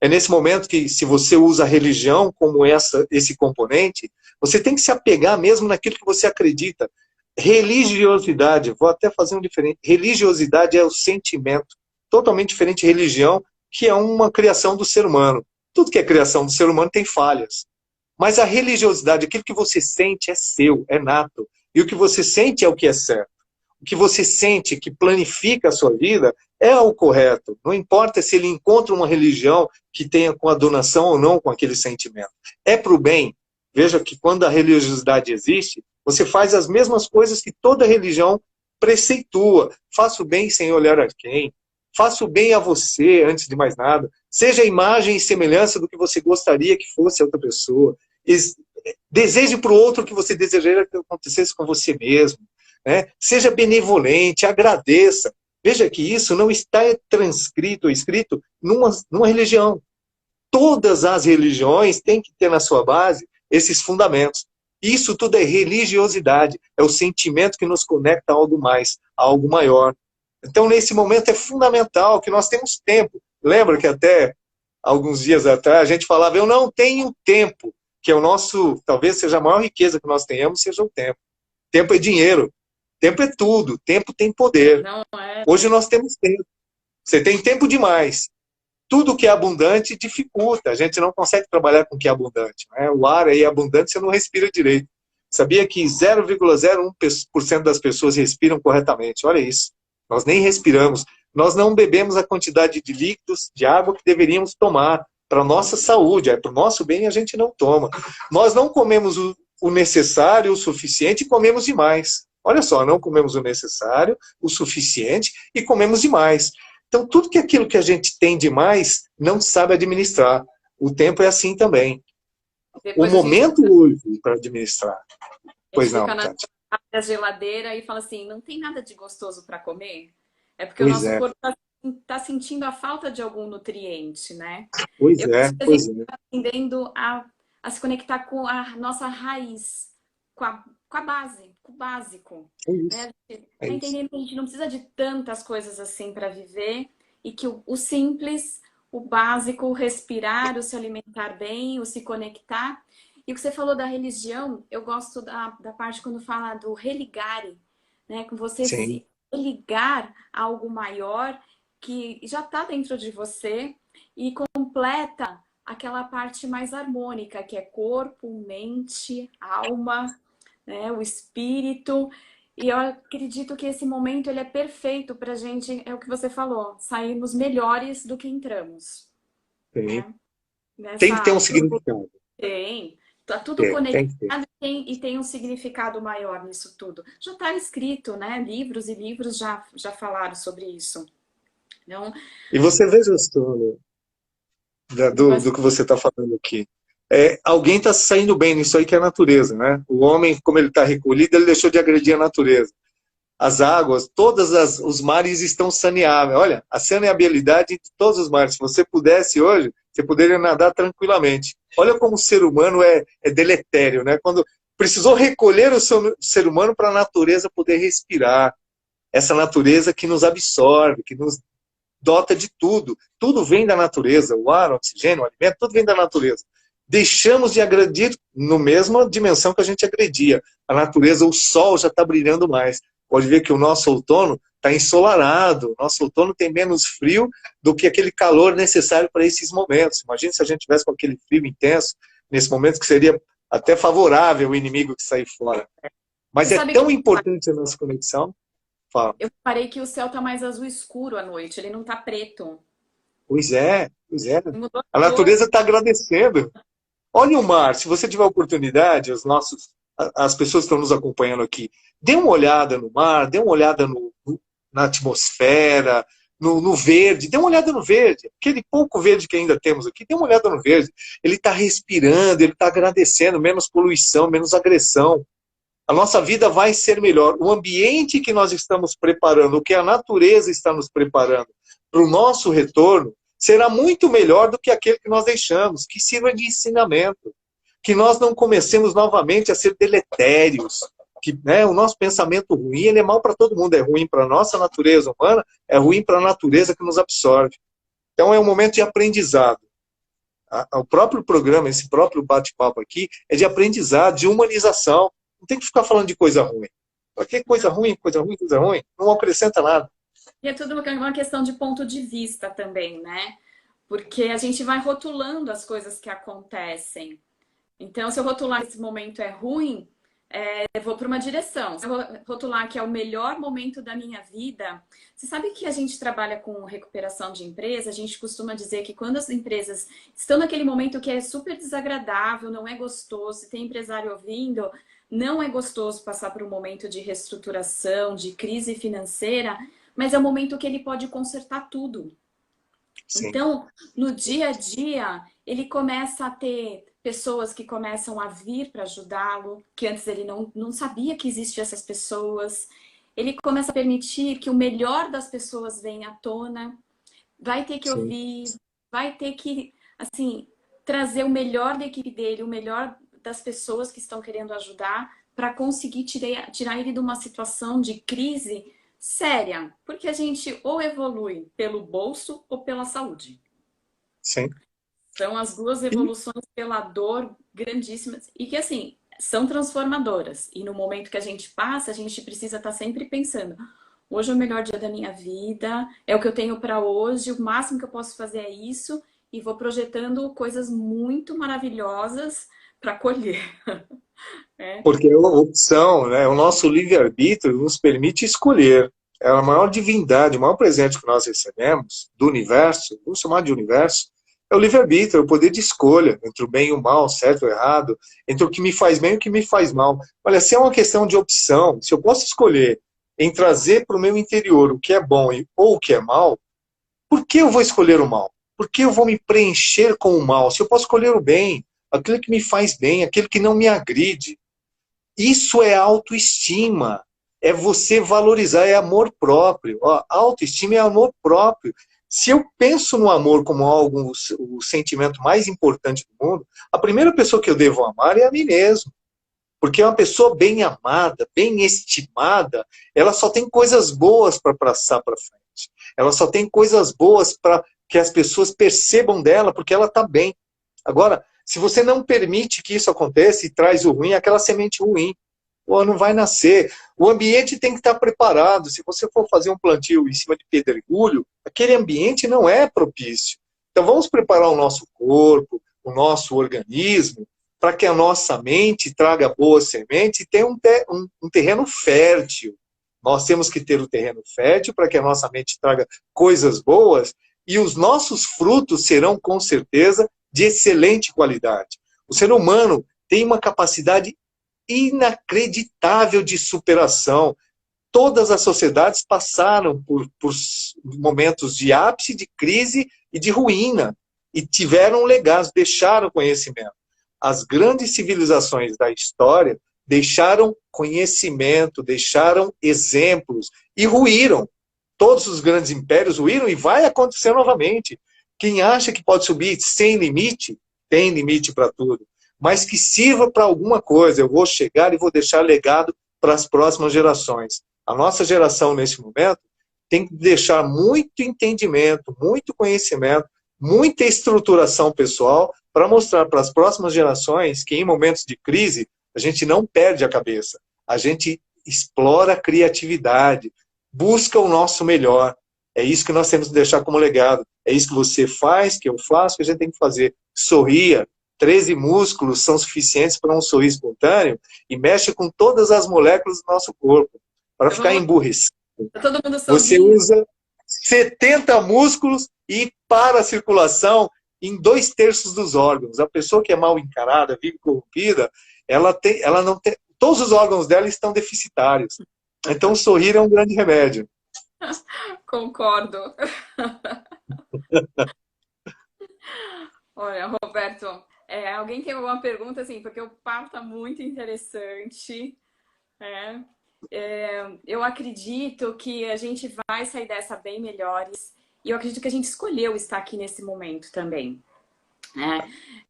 É nesse momento que, se você usa a religião como esse componente, você tem que se apegar mesmo naquilo que você acredita. Religiosidade, vou até fazer um diferente. Religiosidade é o sentimento, totalmente diferente de religião, que é uma criação do ser humano. Tudo que é criação do ser humano tem falhas. Mas a religiosidade, aquilo que você sente é seu, é nato. E o que você sente é o que é certo. O que você sente, que planifica a sua vida, é o correto. Não importa se ele encontra uma religião que tenha com a donação ou não com aquele sentimento. É para o bem. Veja que quando a religiosidade existe, você faz as mesmas coisas que toda religião preceitua. Faça o bem sem olhar a quem. Faça o bem a você, antes de mais nada. Seja a imagem e semelhança do que você gostaria que fosse a outra pessoa. Deseje para o outro o que você desejaria que acontecesse com você mesmo. Né? Seja benevolente, agradeça. Veja que isso não está transcrito ou escrito numa religião. Todas as religiões têm que ter na sua base esses fundamentos. Isso tudo é religiosidade, é o sentimento que nos conecta a algo mais, a algo maior. Então, nesse momento, é fundamental que nós temos tempo. Lembra que até alguns dias atrás a gente falava, eu não tenho tempo, que é o nosso, talvez seja a maior riqueza que nós tenhamos, seja o tempo. Tempo é dinheiro, tempo é tudo, tempo tem poder. Não é. Hoje nós temos tempo. Você tem tempo demais. Tudo que é abundante dificulta. A gente não consegue trabalhar com o que é abundante. Né? O ar é abundante, você não respira direito. Sabia que 0,01% das pessoas respiram corretamente? Olha isso. Nós nem respiramos. Nós não bebemos a quantidade de líquidos, de água que deveríamos tomar para a nossa saúde. É para o nosso bem e a gente não toma. Nós não comemos o necessário, o suficiente e comemos demais. Olha só, não comemos o necessário, o suficiente e comemos demais. Então, tudo que aquilo que a gente tem demais, não sabe administrar. O tempo é assim também. Depois o momento hoje para administrar. Pois não, Tati. A geladeira e fala assim, não tem nada de gostoso para comer? É porque o Pois nosso é. corpo está sentindo a falta de algum nutriente, né? Pois Eu é, preciso pois é. aprendendo a se conectar com a nossa raiz, com a base, com o básico. É isso. Né? A gente É tá isso. entendendo que a gente não precisa de tantas coisas assim para viver e que o simples, o básico, o respirar, o se alimentar bem, o se conectar. E o que você falou da religião, eu gosto da parte quando fala do religare, né? Com você Sim. se ligar a algo maior que já está dentro de você e completa aquela parte mais harmônica, que é corpo, mente, alma, né? O espírito. E eu acredito que esse momento ele é perfeito para a gente, é o que você falou, sairmos melhores do que entramos. Sim. Né? Tem que ter um significado. Tem. Tá tudo Tem que ter. conectado e tem um significado maior nisso tudo. Já está escrito, né? Livros e livros já falaram sobre isso. Então, E você veja só, né, do que você está falando aqui. Alguém está saindo bem nisso aí que é a natureza, né? O homem, como ele está recolhido, ele deixou de agredir a natureza. As águas, os mares estão saneáveis. Olha, a saneabilidade de todos os mares. Se você pudesse hoje, você poderia nadar tranquilamente. Olha como o ser humano é deletério, né? Quando precisou recolher o ser humano para a natureza poder respirar. Essa natureza que nos absorve, que nos dota de tudo. Tudo vem da natureza. O ar, o oxigênio, o alimento, tudo vem da natureza. Deixamos de agredir na mesma dimensão que a gente agredia. A natureza, o sol já está brilhando mais. Pode ver que o nosso outono está ensolarado. O nosso outono tem menos frio do que aquele calor necessário para esses momentos. Imagina se a gente tivesse com aquele frio intenso, nesse momento que seria até favorável o inimigo que sair fora. Mas é tão importante a nossa conexão. Fala. Eu reparei que o céu está mais azul escuro à noite, ele não está preto. Pois é, pois é. Mudou A tudo. natureza está agradecendo. Olha o mar, se você tiver oportunidade, as pessoas que estão nos acompanhando aqui, dê uma olhada no mar, dê uma olhada na atmosfera, no verde, dê uma olhada no verde. Aquele pouco verde que ainda temos aqui, dê uma olhada no verde. Ele está respirando, ele está agradecendo, menos poluição, menos agressão. A nossa vida vai ser melhor. O ambiente que nós estamos preparando, o que a natureza está nos preparando para o nosso retorno, será muito melhor do que aquele que nós deixamos, que sirva de ensinamento. Que nós não comecemos novamente a ser deletérios. Que, né, o nosso pensamento ruim, ele é mal para todo mundo. É ruim para a nossa natureza humana, é ruim para a natureza que nos absorve. Então é um momento de aprendizado. O próprio programa, esse próprio bate-papo aqui, é de aprendizado, de humanização. Não tem que ficar falando de coisa ruim. Para que coisa ruim, coisa ruim, coisa ruim? Não acrescenta nada. E é tudo uma questão de ponto de vista também, né? Porque a gente vai rotulando as coisas que acontecem. Então, se eu rotular que esse momento é ruim, eu vou para uma direção. Se eu rotular que é o melhor momento da minha vida, você sabe que a gente trabalha com recuperação de empresa, a gente costuma dizer que quando as empresas estão naquele momento que é super desagradável, não é gostoso, se tem empresário ouvindo, não é gostoso passar por um momento de reestruturação, de crise financeira, mas é o momento que ele pode consertar tudo. Sim. Então, no dia a dia, ele começa a ter pessoas que começam a vir para ajudá-lo, que antes ele não sabia que existiam essas pessoas. Ele começa a permitir que o melhor das pessoas venha à tona, vai ter que Sim. ouvir, vai ter que, assim, trazer o melhor da equipe dele, o melhor das pessoas que estão querendo ajudar, para conseguir tirar ele de uma situação de crise séria, porque a gente ou evolui pelo bolso ou pela saúde. Sim. São as duas evoluções pela dor grandíssimas e que, assim, são transformadoras. E no momento que a gente passa, a gente precisa estar sempre pensando: hoje é o melhor dia da minha vida, é o que eu tenho para hoje, o máximo que eu posso fazer é isso, e vou projetando coisas muito maravilhosas para colher. É. Porque a opção, né, o nosso livre-arbítrio nos permite escolher. É a maior divindade, o maior presente que nós recebemos do universo, vamos chamar de universo, é o livre-arbítrio, é o poder de escolha entre o bem e o mal, certo ou errado, entre o que me faz bem e o que me faz mal. Olha, se é uma questão de opção, se eu posso escolher em trazer para o meu interior o que é bom ou o que é mal, por que eu vou escolher o mal? Por que eu vou me preencher com o mal? Se eu posso escolher o bem, aquilo que me faz bem, aquilo que não me agride. Isso é autoestima. É você valorizar, é amor próprio. Ó, autoestima é amor próprio. Se eu penso no amor como algo, o sentimento mais importante do mundo, a primeira pessoa que eu devo amar é a mim mesmo. Porque uma pessoa bem amada, bem estimada, ela só tem coisas boas para passar para frente. Ela só tem coisas boas para que as pessoas percebam dela, porque ela está bem. Agora, se você não permite que isso aconteça e traz o ruim, aquela semente ruim, pô, não vai nascer. O ambiente tem que estar preparado. Se você for fazer um plantio em cima de pedregulho, aquele ambiente não é propício. Então vamos preparar o nosso corpo, o nosso organismo, para que a nossa mente traga boas sementes e tenha um terreno fértil. Nós temos que ter o terreno fértil para que a nossa mente traga coisas boas e os nossos frutos serão, com certeza, de excelente qualidade. O ser humano tem uma capacidade inacreditável de superação. Todas as sociedades passaram por momentos de ápice, de crise e de ruína. E tiveram legados, deixaram conhecimento. As grandes civilizações da história deixaram conhecimento, deixaram exemplos e ruíram. Todos os grandes impérios ruíram e vai acontecer novamente. Quem acha que pode subir sem limite, tem limite para tudo. Mas que sirva para alguma coisa. Eu vou chegar e vou deixar legado para as próximas gerações. A nossa geração, nesse momento, tem que deixar muito entendimento, muito conhecimento, muita estruturação pessoal para mostrar para as próximas gerações que em momentos de crise a gente não perde a cabeça. A gente explora a criatividade, busca o nosso melhor. É isso que nós temos que deixar como legado. É isso que você faz, que eu faço, que a gente tem que fazer. Sorria. 13 músculos são suficientes para um sorriso espontâneo e mexe com todas as moléculas do nosso corpo. Para ficar emburrecido, Todo mundo você sorrindo. usa 70 músculos e para a circulação em 2/3 dos órgãos. A pessoa que é mal encarada, vive corrompida, ela não tem, todos os órgãos dela estão deficitários. Então, sorrir é um grande remédio. Concordo. Olha, Roberto, alguém tem alguma pergunta, assim, porque o papo está muito interessante. né? Eu acredito que a gente vai sair dessa bem melhores. E eu acredito que a gente escolheu estar aqui nesse momento também.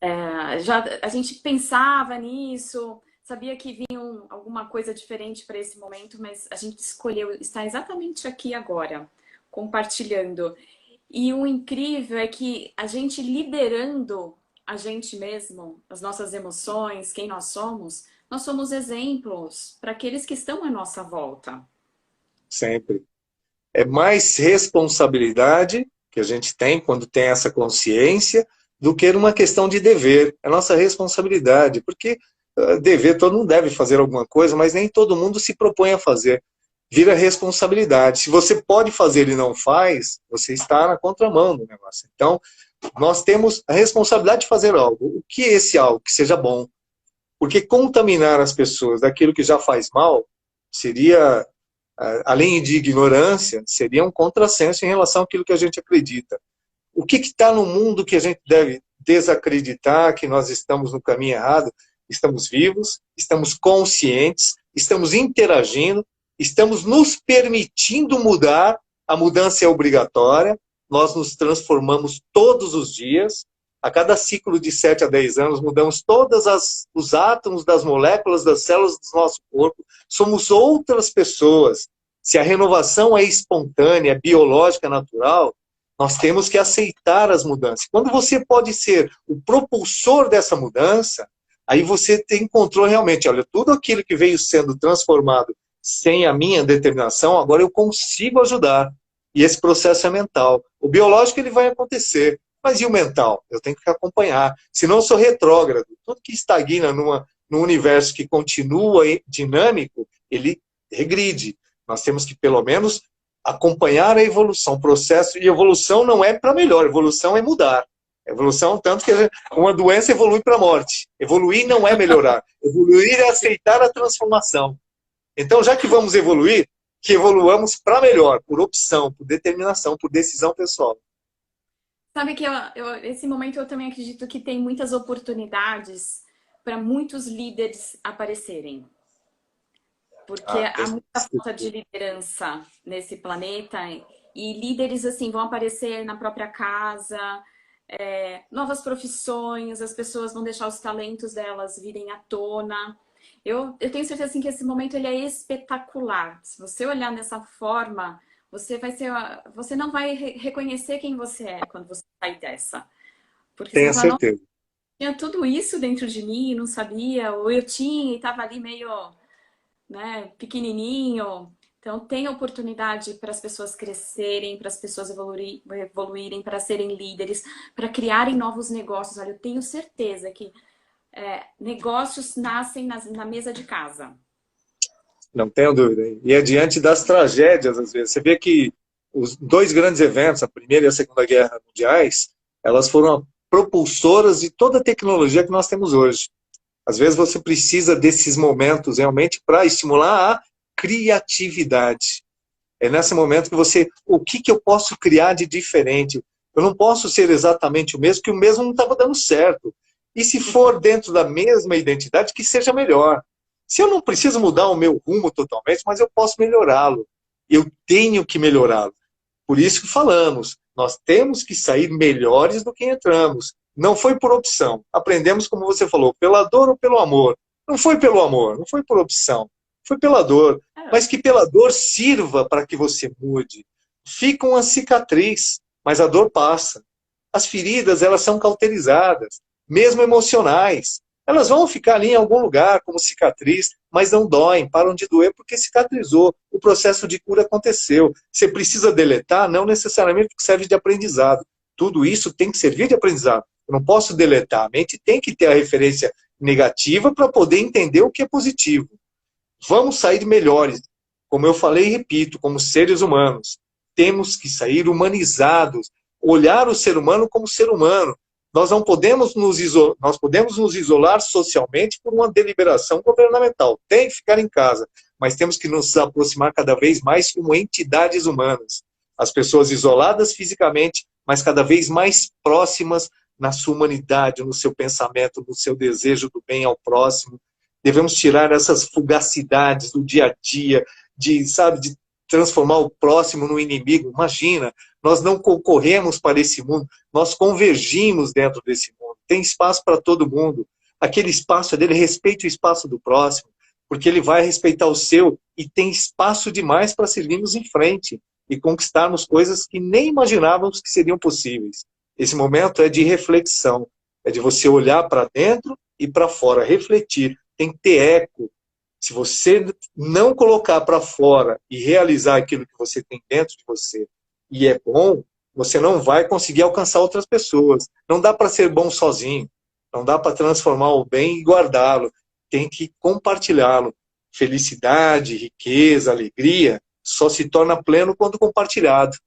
A gente pensava nisso, sabia que vinha alguma coisa diferente para esse momento, mas a gente escolheu estar exatamente aqui agora, compartilhando. E o incrível é que a gente liderando a gente mesmo, as nossas emoções, quem nós somos exemplos para aqueles que estão à nossa volta. Sempre. É mais responsabilidade que a gente tem quando tem essa consciência do que uma questão de dever. É nossa responsabilidade, porque dever, todo mundo deve fazer alguma coisa, mas nem todo mundo se propõe a fazer. Vira responsabilidade. Se você pode fazer e não faz, você está na contramão do negócio. Então, nós temos a responsabilidade de fazer algo. O que é esse algo? Que seja bom. Porque contaminar as pessoas daquilo que já faz mal seria, além de ignorância, seria um contrassenso em relação àquilo que a gente acredita. O que está no mundo que a gente deve desacreditar, que nós estamos no caminho errado? Estamos vivos, estamos conscientes, estamos interagindo, estamos nos permitindo mudar. A mudança é obrigatória, nós nos transformamos todos os dias. A cada ciclo de 7 a 10 anos, mudamos todos os átomos das moléculas, das células do nosso corpo. Somos outras pessoas. Se a renovação é espontânea, é biológica, natural, nós temos que aceitar as mudanças. Quando você pode ser o propulsor dessa mudança, aí você encontrou realmente, olha, tudo aquilo que veio sendo transformado sem a minha determinação, agora eu consigo ajudar. E esse processo é mental. O biológico ele vai acontecer. Mas e o mental? Eu tenho que acompanhar. Senão eu sou retrógrado. Tudo que estagna num universo que continua dinâmico, ele regride. Nós temos que, pelo menos, acompanhar a evolução, o processo. E evolução não é para melhor, evolução é mudar. Evolução, tanto que uma doença evolui para a morte. Evoluir não é melhorar. Evoluir é aceitar a transformação. Então, já que vamos evoluir, que evoluamos para melhor, por opção, por determinação, por decisão pessoal. Sabe que esse momento eu também acredito que tem muitas oportunidades para muitos líderes aparecerem. Porque há muita falta de liderança nesse planeta e líderes assim vão aparecer na própria casa, novas profissões, as pessoas vão deixar os talentos delas virem à tona. Eu tenho certeza assim, que esse momento ele é espetacular. Se você olhar dessa forma, você não vai reconhecer quem você é quando você sair dessa. Porque Tenha você fala, certeza. tinha tudo isso dentro de mim, não sabia, ou eu tinha e estava ali meio, né, pequenininho. Então, tem oportunidade para as pessoas crescerem, para as pessoas evoluírem, para serem líderes, para criarem novos negócios. Olha, eu tenho certeza que negócios nascem na mesa de casa. Não tenho dúvida. E é diante das tragédias, às vezes. Você vê que os 2 grandes eventos, a Primeira e a Segunda Guerra Mundiais, elas foram propulsoras de toda a tecnologia que nós temos hoje. Às vezes você precisa desses momentos realmente para estimular a criatividade. É nesse momento que o que eu posso criar de diferente? Eu não posso ser exatamente o mesmo, porque o mesmo não estava dando certo. E se for dentro da mesma identidade, que seja melhor. Se eu não preciso mudar o meu rumo totalmente, mas eu posso melhorá-lo. Eu tenho que melhorá-lo. Por isso que falamos, nós temos que sair melhores do que entramos. Não foi por opção. Aprendemos, como você falou, pela dor ou pelo amor. Não foi pelo amor, não foi por opção. Foi pela dor. Mas que pela dor sirva para que você mude. Fica uma cicatriz, mas a dor passa. As feridas, elas são cauterizadas, mesmo emocionais. Elas vão ficar ali em algum lugar como cicatriz, mas não doem, param de doer porque cicatrizou. O processo de cura aconteceu. Você precisa deletar, não necessariamente porque serve de aprendizado. Tudo isso tem que servir de aprendizado. Eu não posso deletar. A mente tem que ter a referência negativa para poder entender o que é positivo. Vamos sair melhores. Como eu falei e repito, como seres humanos, temos que sair humanizados, olhar o ser humano como ser humano. Nós não podemos nós podemos nos isolar socialmente por uma deliberação governamental. Tem que ficar em casa, mas temos que nos aproximar cada vez mais como entidades humanas. As pessoas isoladas fisicamente, mas cada vez mais próximas na sua humanidade, no seu pensamento, no seu desejo do bem ao próximo. Devemos tirar essas fugacidades do dia a dia, de transformar o próximo no inimigo. Imagina, nós não concorremos para esse mundo, nós convergimos dentro desse mundo. Tem espaço para todo mundo. Aquele espaço dele, respeite o espaço do próximo, porque ele vai respeitar o seu e tem espaço demais para seguirmos em frente e conquistarmos coisas que nem imaginávamos que seriam possíveis. Esse momento é de reflexão, é de você olhar para dentro e para fora, refletir. Tem que ter eco. Se você não colocar para fora e realizar aquilo que você tem dentro de você, e é bom, você não vai conseguir alcançar outras pessoas. Não dá para ser bom sozinho. Não dá para transformar o bem e guardá-lo. Tem que compartilhá-lo. Felicidade, riqueza, alegria, só se torna pleno quando compartilhado.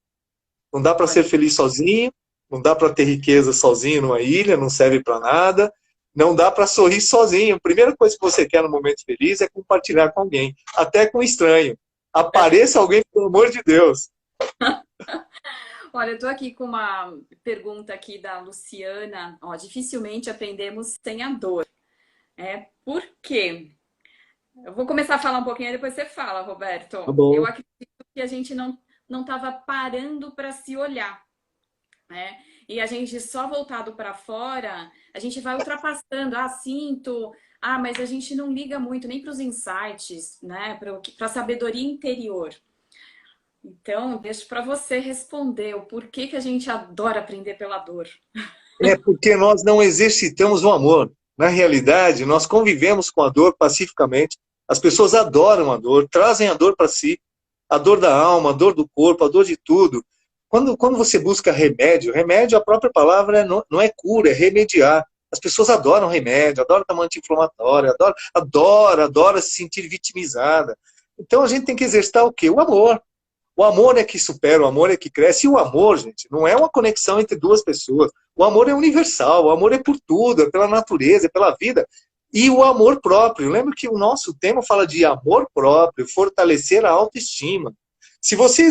Não dá para ser feliz sozinho, não dá para ter riqueza sozinho numa ilha, não serve para nada. Não dá para sorrir sozinho. A primeira coisa que você quer no momento feliz é compartilhar com alguém, até com um estranho. Apareça alguém, pelo amor de Deus. Olha, eu estou aqui com uma pergunta aqui da Luciana. Ó, dificilmente aprendemos sem a dor. Por quê? Eu vou começar a falar um pouquinho, depois você fala, Roberto. Tá bom. Eu acredito que a gente não estava parando para se olhar, né? E a gente só voltado para fora, a gente vai ultrapassando. Sinto. Mas a gente não liga muito nem para os insights, né? Para a sabedoria interior. Então, deixo para você responder o porquê que a gente adora aprender pela dor. É porque nós não exercitamos o amor. Na realidade, nós convivemos com a dor pacificamente. As pessoas adoram a dor, trazem a dor para si. A dor da alma, a dor do corpo, a dor de tudo. Quando você busca remédio, a própria palavra não é cura, é remediar. As pessoas adoram remédio, adoram tomar anti-inflamatório, adoram se sentir vitimizada. Então a gente tem que exercitar o quê? O amor. O amor é que supera, o amor é que cresce. E o amor, gente, não é uma conexão entre duas pessoas. O amor é universal, o amor é por tudo, é pela natureza, é pela vida. E o amor próprio. Lembra que o nosso tema fala de amor próprio, fortalecer a autoestima. Se você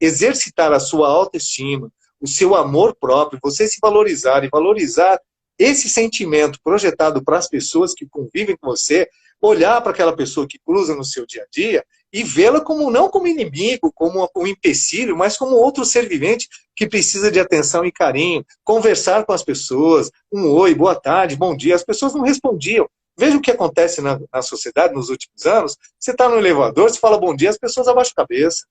exercitar a sua autoestima, o seu amor próprio, você se valorizar e valorizar esse sentimento projetado para as pessoas que convivem com você, olhar para aquela pessoa que cruza no seu dia a dia e vê-la como não como inimigo, como um empecilho, mas como outro ser vivente que precisa de atenção e carinho, conversar com as pessoas, um oi, boa tarde, bom dia. As pessoas não respondiam. Veja o que acontece na sociedade nos últimos anos. Você está no elevador, você fala bom dia, as pessoas abaixam a cabeça.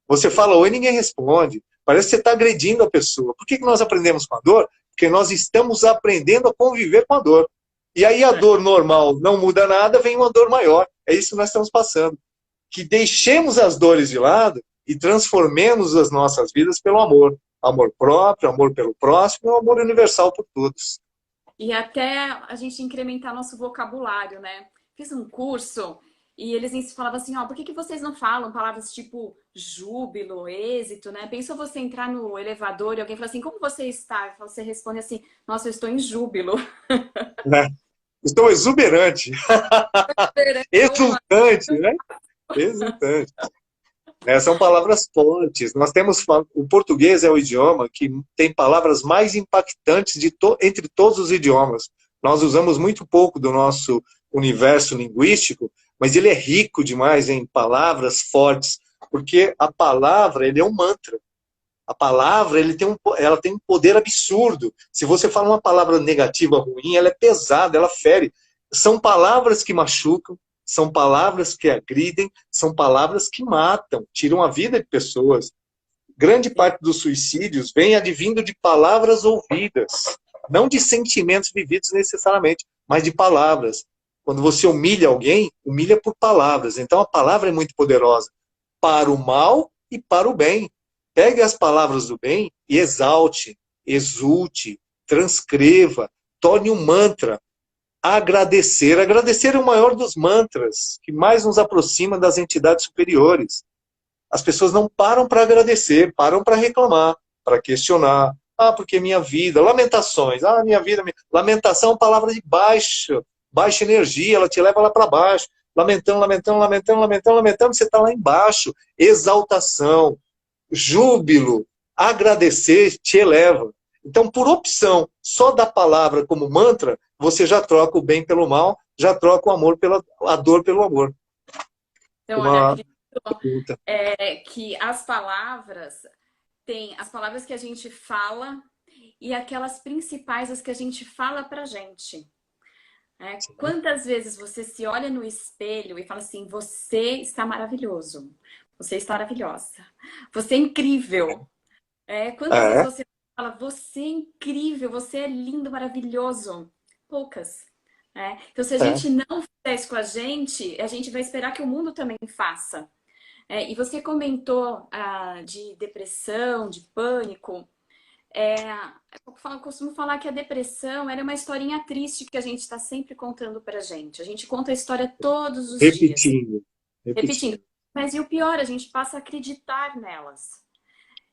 Você fala oi, ninguém responde. Parece que você está agredindo a pessoa. Por que nós aprendemos com a dor? Porque nós estamos aprendendo a conviver com a dor. E aí a dor normal não muda nada, vem uma dor maior. É isso que nós estamos passando. Que deixemos as dores de lado e transformemos as nossas vidas pelo amor. Amor próprio, amor pelo próximo e um amor universal por todos. E até a gente incrementar nosso vocabulário, né? Fiz um curso e eles falavam assim, por que vocês não falam palavras tipo júbilo, êxito, né? Pensou você entrar no elevador e alguém fala assim, como você está? Você responde assim, nossa, eu estou em júbilo. Estou exuberante. Exultante, né? Exultante. São palavras fortes. Nós temos, o português é o idioma que tem palavras mais impactantes entre todos os idiomas. Nós usamos muito pouco do nosso universo linguístico, mas ele é rico demais em palavras fortes, porque a palavra, ele é um mantra. A palavra, ela tem um poder absurdo. Se você fala uma palavra negativa, ruim, ela é pesada, ela fere. São palavras que machucam, são palavras que agridem, são palavras que matam, tiram a vida de pessoas. Grande parte dos suicídios vem advindo de palavras ouvidas, não de sentimentos vividos necessariamente, mas de palavras. Quando você humilha alguém, humilha por palavras. Então a palavra é muito poderosa, para o mal e para o bem. Pegue as palavras do bem e exalte, exulte, transcreva, torne um mantra. Agradecer. Agradecer é o maior dos mantras, que mais nos aproxima das entidades superiores. As pessoas não param para agradecer, param para reclamar, para questionar, Ah, porque minha vida. Lamentações. Ah, minha vida. Lamentação é uma palavra de baixa energia, ela te leva lá para baixo. Lamentando, lamentando, lamentando, lamentando, lamentando, você está lá embaixo. Exaltação, júbilo, agradecer te eleva. Então, por opção, só da palavra como mantra, você já troca o bem pelo mal, já troca o amor a dor pelo amor. Então, olha, acredito que as palavras tem as palavras que a gente fala e aquelas principais, as que a gente fala pra gente. Quantas vezes você se olha no espelho e fala assim, você está maravilhoso, você está maravilhosa, você é incrível. Quantas vezes você fala, você é incrível, você é lindo, maravilhoso? Poucas. Então, se a gente não fizer isso com a gente vai esperar que o mundo também faça. E você comentou de depressão, de pânico. Eu costumo falar que a depressão é uma historinha triste que a gente está sempre contando pra gente. A gente conta a história todos os dias. Repetindo. Mas e o pior, a gente passa a acreditar nelas.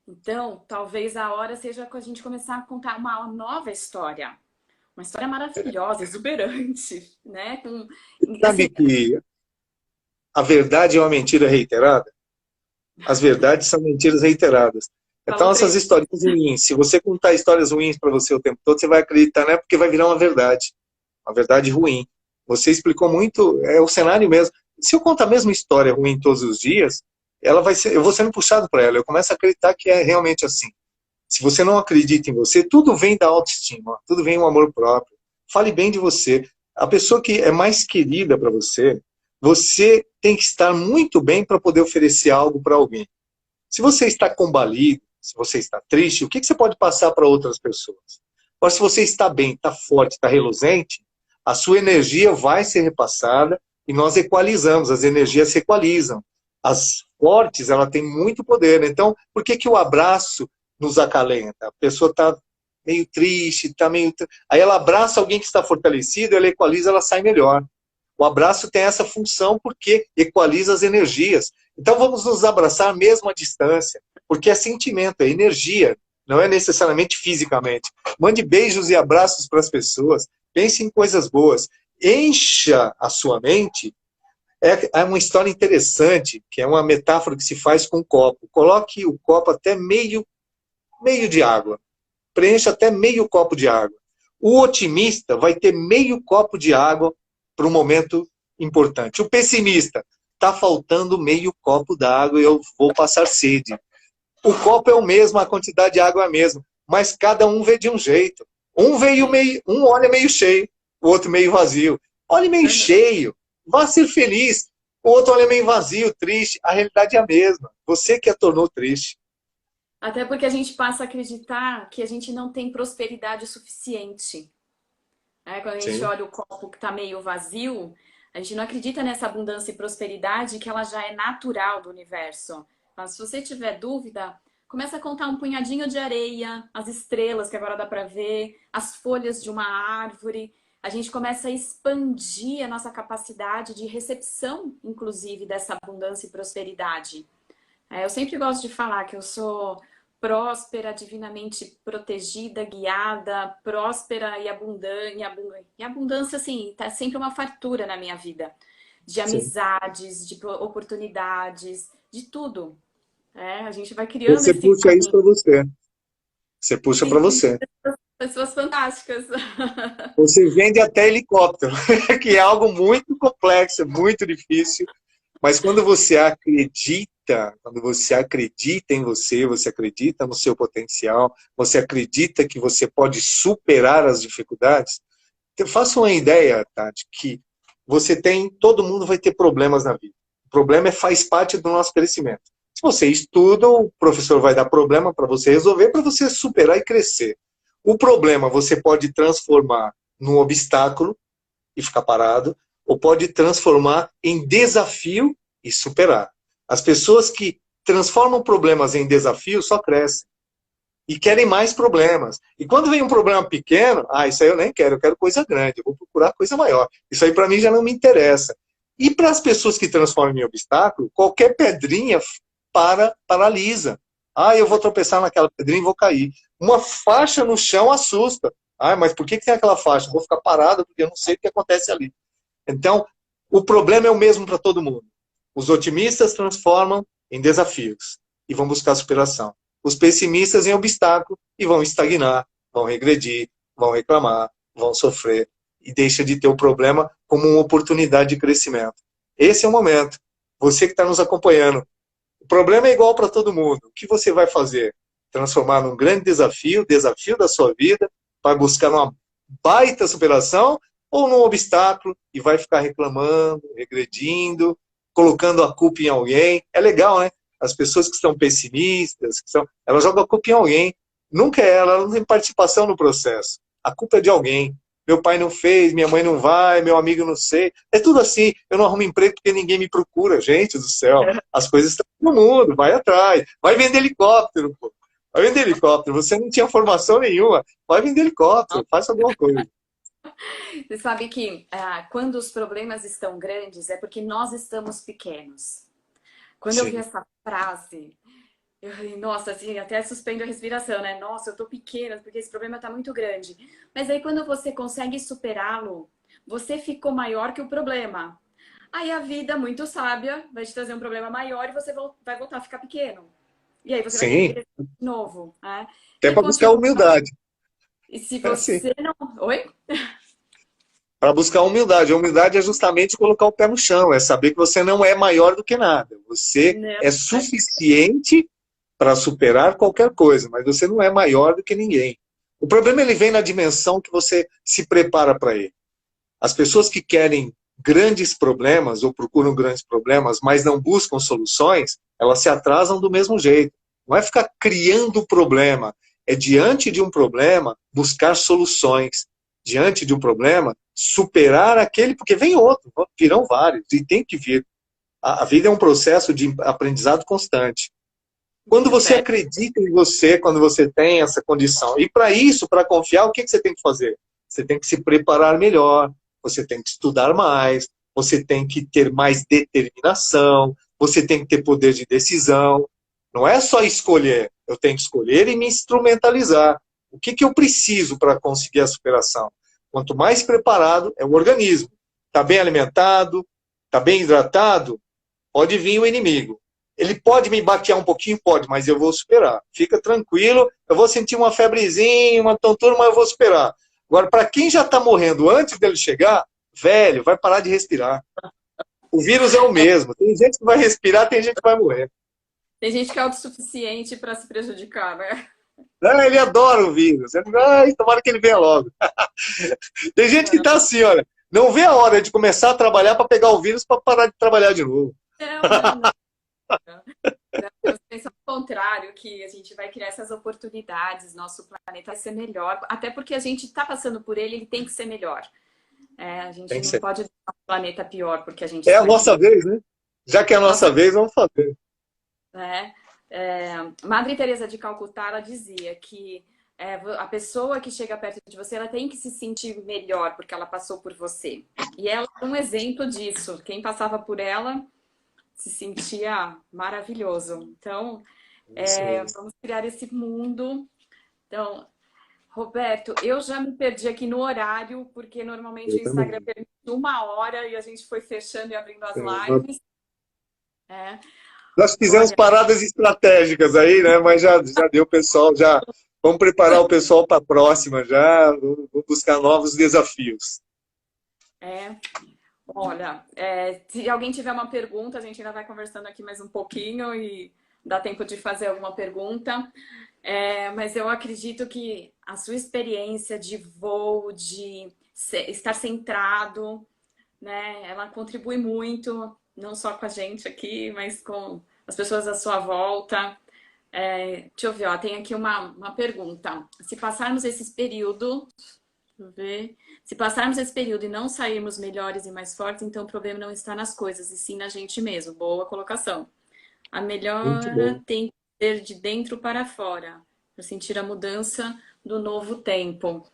Então, talvez a hora seja quando a gente começar a contar uma nova história. Uma história maravilhosa, exuberante, né? Sabe que a verdade é uma mentira reiterada? As verdades são mentiras reiteradas. Então, essas histórias ruins, se você contar histórias ruins para você o tempo todo, você vai acreditar, né? Porque vai virar uma verdade ruim. Você explicou muito, é o cenário mesmo. Se eu contar a mesma história ruim todos os dias, eu vou sendo puxado para ela, eu começo a acreditar que é realmente assim. Se você não acredita em você, tudo vem da autoestima, tudo vem do amor próprio. Fale bem de você. A pessoa que é mais querida para você, você tem que estar muito bem para poder oferecer algo para alguém. Se você está combalido, se você está triste, o que você pode passar para outras pessoas? Agora, se você está bem, está forte, está reluzente, a sua energia vai ser repassada e nós equalizamos, as energias se equalizam. As fortes, ela tem muito poder. Então, por que o abraço nos acalenta? A pessoa está meio triste, está meio... Aí ela abraça alguém que está fortalecido, ela equaliza, ela sai melhor. O abraço tem essa função porque equaliza as energias. Então vamos nos abraçar mesmo à distância, porque é sentimento, é energia, não é necessariamente fisicamente. Mande beijos e abraços para as pessoas, pense em coisas boas, encha a sua mente. É uma história interessante, que é uma metáfora que se faz com um copo. Coloque o copo até meio de água, preencha até meio copo de água. O otimista vai ter meio copo de água para um momento importante. O pessimista, está faltando meio copo d'água e eu vou passar sede. O copo é o mesmo, a quantidade de água é a mesma, mas cada um vê de um jeito. Um olha meio cheio, o outro meio vazio. Olhe meio cheio, vá ser feliz. O outro olha meio vazio, triste. A realidade é a mesma. Você que a tornou triste. Até porque a gente passa a acreditar que a gente não tem prosperidade suficiente. Quando a gente olha o copo que está meio vazio, a gente não acredita nessa abundância e prosperidade que ela já é natural do universo. Mas se você tiver dúvida, começa a contar um punhadinho de areia, as estrelas que agora dá para ver, as folhas de uma árvore. A gente começa a expandir a nossa capacidade de recepção, inclusive, dessa abundância e prosperidade. Eu sempre gosto de falar que eu sou próspera, divinamente protegida, guiada, próspera e abundante. E abundância, assim, tá sempre uma fartura na minha vida. De amizades, de oportunidades, de tudo. A gente vai criando Você puxa isso para você. Você puxa para você. Pessoas fantásticas. Você vende até helicóptero, que é algo muito complexo, muito difícil. Mas quando você acredita em você, você acredita no seu potencial, você acredita que você pode superar as dificuldades, faça uma ideia, Tati, que todo mundo vai ter problemas na vida. O problema faz parte do nosso crescimento. Se você estuda, o professor vai dar problema para você resolver, para você superar e crescer. O problema você pode transformar num obstáculo e ficar parado, ou pode transformar em desafio e superar. As pessoas que transformam problemas em desafio só crescem. E querem mais problemas. E quando vem um problema pequeno, isso aí eu nem quero, eu quero coisa grande, eu vou procurar coisa maior. Isso aí para mim já não me interessa. E para as pessoas que transformam em obstáculo, qualquer pedrinha paralisa. Eu vou tropeçar naquela pedrinha e vou cair. Uma faixa no chão assusta. Ah, mas por que tem aquela faixa? Eu vou ficar parado porque eu não sei o que acontece ali. Então, o problema é o mesmo para todo mundo. Os otimistas transformam em desafios e vão buscar superação. Os pessimistas em obstáculo e vão estagnar, vão regredir, vão reclamar, vão sofrer e deixa de ter o problema como uma oportunidade de crescimento. Esse é o momento. Você que está nos acompanhando, o problema é igual para todo mundo. O que você vai fazer? Transformar num grande desafio, desafio da sua vida, vai buscar uma baita superação ou num obstáculo e vai ficar reclamando, regredindo, colocando a culpa em alguém. É legal, né? As pessoas que estão pessimistas, elas jogam a culpa em alguém. Nunca é ela não tem participação no processo. A culpa é de alguém. Meu pai não fez, minha mãe não vai, meu amigo não sei. É tudo assim. Eu não arrumo emprego porque ninguém me procura. Gente do céu, as coisas estão no mundo, vai atrás. Vai vender helicóptero, pô. Vai vender helicóptero. Você não tinha formação nenhuma. Vai vender helicóptero, faça alguma coisa. Você sabe que quando os problemas estão grandes é porque nós estamos pequenos. Quando eu vi Sim. essa frase, eu falei, nossa, assim, até suspendo a respiração, né? Nossa, eu tô pequena porque esse problema tá muito grande. Mas aí quando você consegue superá-lo, você ficou maior que o problema. Aí a vida, muito sábia, vai te trazer um problema maior e você vai voltar a ficar pequeno. E aí você vai ter que Sim. crescer de novo, né? Até E para buscar continuar. humildade. E se É assim. você não... Oi? Para buscar humildade. A humildade é justamente colocar o pé no chão, é saber que você não é maior do que nada. Você Não. é suficiente para superar qualquer coisa, mas você não é maior do que ninguém. O problema ele vem na dimensão que você se prepara para ele. As pessoas que querem grandes problemas ou procuram grandes problemas, mas não buscam soluções, elas se atrasam do mesmo jeito. Não é ficar criando problema, é diante de um problema buscar soluções. Diante de um problema, superar aquele, porque vem outro, virão vários, e tem que vir. A vida é um processo de aprendizado constante. Quando você É. acredita em você, quando você tem essa condição, e para isso, para confiar, o que você tem que fazer? Você tem que se preparar melhor, você tem que estudar mais, você tem que ter mais determinação, você tem que ter poder de decisão. Não é só escolher, eu tenho que escolher e me instrumentalizar. O que eu preciso para conseguir a superação? Quanto mais preparado é o organismo. Está bem alimentado, está bem hidratado, pode vir o inimigo. Ele pode me baquear um pouquinho? Pode, mas eu vou superar. Fica tranquilo, eu vou sentir uma febrezinha, uma tontura, mas eu vou superar. Agora, para quem já está morrendo antes dele chegar, velho, vai parar de respirar. O vírus é o mesmo. Tem gente que vai respirar, tem gente que vai morrer. Tem gente que é autossuficiente para se prejudicar, né? Ah, ele adora o vírus. Ai, tomara que ele venha logo. Tem gente que está assim, olha, não vê a hora de começar a trabalhar para pegar o vírus para parar de trabalhar de novo. Não. Eu penso ao contrário, que a gente vai criar essas oportunidades, nosso planeta vai ser melhor, até porque a gente está passando por ele, ele tem que ser melhor. A gente Tem que não ser. pode deixar o planeta pior, porque a gente É a está aqui. nossa vez, né? Já que é a nossa vez, vamos fazer. Né? Madre Teresa de Calcutá, ela dizia que a pessoa que chega perto de você, ela tem que se sentir melhor porque ela passou por você. E ela é um exemplo disso. Quem passava por ela se sentia maravilhoso. Então, vamos criar esse mundo. Então, Roberto, eu já me perdi aqui no horário, porque normalmente Eu o Instagram também. permite 1 hora e a gente foi fechando e abrindo as É, lives. É. nós fizemos Olha, paradas estratégicas aí, né? Mas já deu, pessoal. Já vamos preparar o pessoal para a próxima. Já vou buscar novos desafios. olha, se alguém tiver uma pergunta, a gente ainda vai conversando aqui mais um pouquinho e dá tempo de fazer alguma pergunta. Mas eu acredito que a sua experiência de voo, de estar centrado, né, ela contribui muito, não só com a gente aqui, mas com as pessoas à sua volta. Deixa eu ver, ó, tem aqui uma pergunta. Se passarmos esse período, deixa eu ver, se passarmos esse período e não sairmos melhores e mais fortes, então o problema não está nas coisas, e sim na gente mesmo. Boa colocação. A Muito melhora bom. tem que ser de dentro para fora, para sentir a mudança do novo tempo.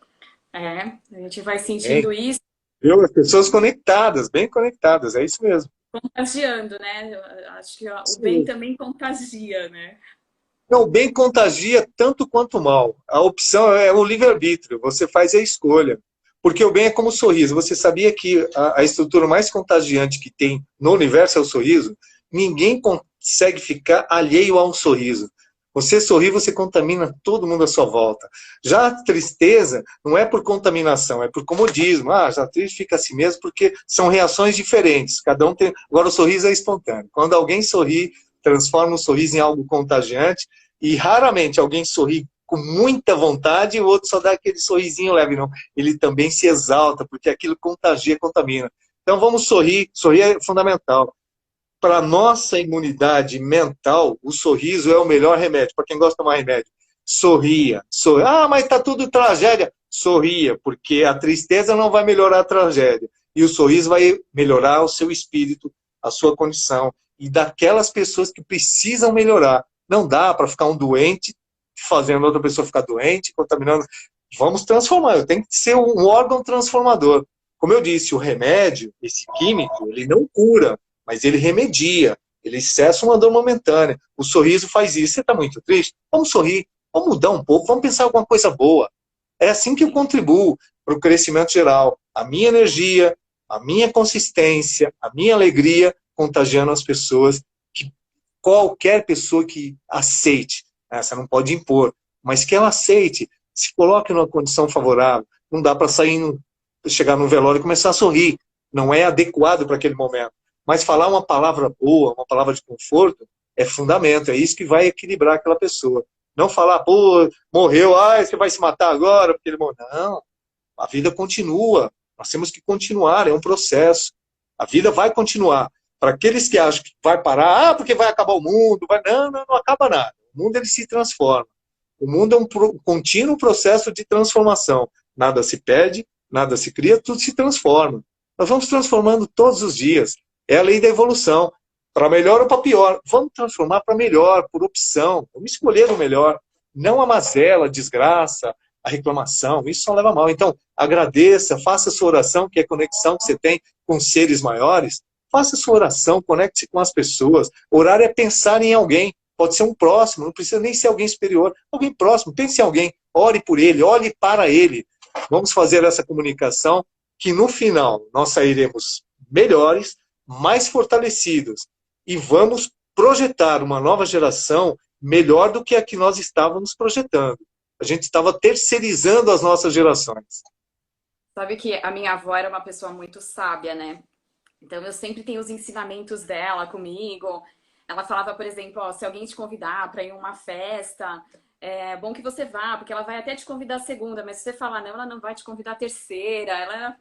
A gente vai Bem, sentindo isso, viu? As pessoas conectadas, bem conectadas. É isso mesmo. contagiando, né? Eu acho que ó, o Isso bem mesmo. também contagia, né? Não, o bem contagia tanto quanto o mal. A opção é o livre-arbítrio, você faz a escolha. Porque o bem é como o sorriso. Você sabia que a estrutura mais contagiante que tem no universo é o sorriso? Ninguém consegue ficar alheio a um sorriso. Você sorri, você contamina todo mundo à sua volta. Já a tristeza não é por contaminação, é por comodismo. Ah, já triste fica assim mesmo, porque são reações diferentes. Cada um tem. Agora, o sorriso é espontâneo. Quando alguém sorri, transforma o sorriso em algo contagiante, e raramente alguém sorri com muita vontade e o outro só dá aquele sorrisinho leve, não. Ele também se exalta, porque aquilo contagia, contamina. Então, vamos sorrir. Sorrir é fundamental. Para a nossa imunidade mental, o sorriso é o melhor remédio. Para quem gosta de tomar remédio, sorria. Ah, mas está tudo tragédia. Sorria, porque a tristeza não vai melhorar a tragédia. E o sorriso vai melhorar o seu espírito, a sua condição. E daquelas pessoas que precisam melhorar. Não dá para ficar um doente, fazendo outra pessoa ficar doente, contaminando. Vamos transformar. Eu tenho que ser um órgão transformador. Como eu disse, o remédio, esse químico, ele não cura, mas ele remedia, ele cessa uma dor momentânea. O sorriso faz isso. Você está muito triste? Vamos sorrir, vamos mudar um pouco, vamos pensar alguma coisa boa. É assim que eu contribuo para o crescimento geral. A minha energia, a minha consistência, a minha alegria, contagiando as pessoas, que qualquer pessoa que aceite, né? Você não pode impor, mas que ela aceite, se coloque numa condição favorável. Não dá para chegar no velório e começar a sorrir. Não é adequado para aquele momento. Mas falar uma palavra boa, uma palavra de conforto, é fundamento. É isso que vai equilibrar aquela pessoa. Não falar, pô, morreu, você vai se matar agora porque ele morreu. Não, a vida continua. Nós temos que continuar, é um processo. A vida vai continuar. Para aqueles que acham que vai parar, porque vai acabar o mundo, não acaba nada. O mundo ele se transforma. O mundo é um contínuo processo de transformação. Nada se perde, nada se cria, tudo se transforma. Nós vamos transformando todos os dias. É a lei da evolução. Para melhor ou para pior. Vamos transformar para melhor, por opção. Vamos escolher o melhor. Não a mazela, a desgraça, a reclamação. Isso só leva a mal. Então, agradeça, faça a sua oração, que é a conexão que você tem com seres maiores. Faça a sua oração, conecte-se com as pessoas. Orar é pensar em alguém. Pode ser um próximo, não precisa nem ser alguém superior. Alguém próximo, pense em alguém. Ore por ele, olhe para ele. Vamos fazer essa comunicação que no final nós sairemos melhores, mais fortalecidos e vamos projetar uma nova geração melhor do que a que nós estávamos projetando. A gente estava terceirizando as nossas gerações. Sabe que a minha avó era uma pessoa muito sábia, né? Então eu sempre tenho os ensinamentos dela comigo. Ela falava, por exemplo, ó, se alguém te convidar para ir a uma festa, é bom que você vá, porque ela vai até te convidar a segunda, mas se você falar não, ela não vai te convidar a terceira.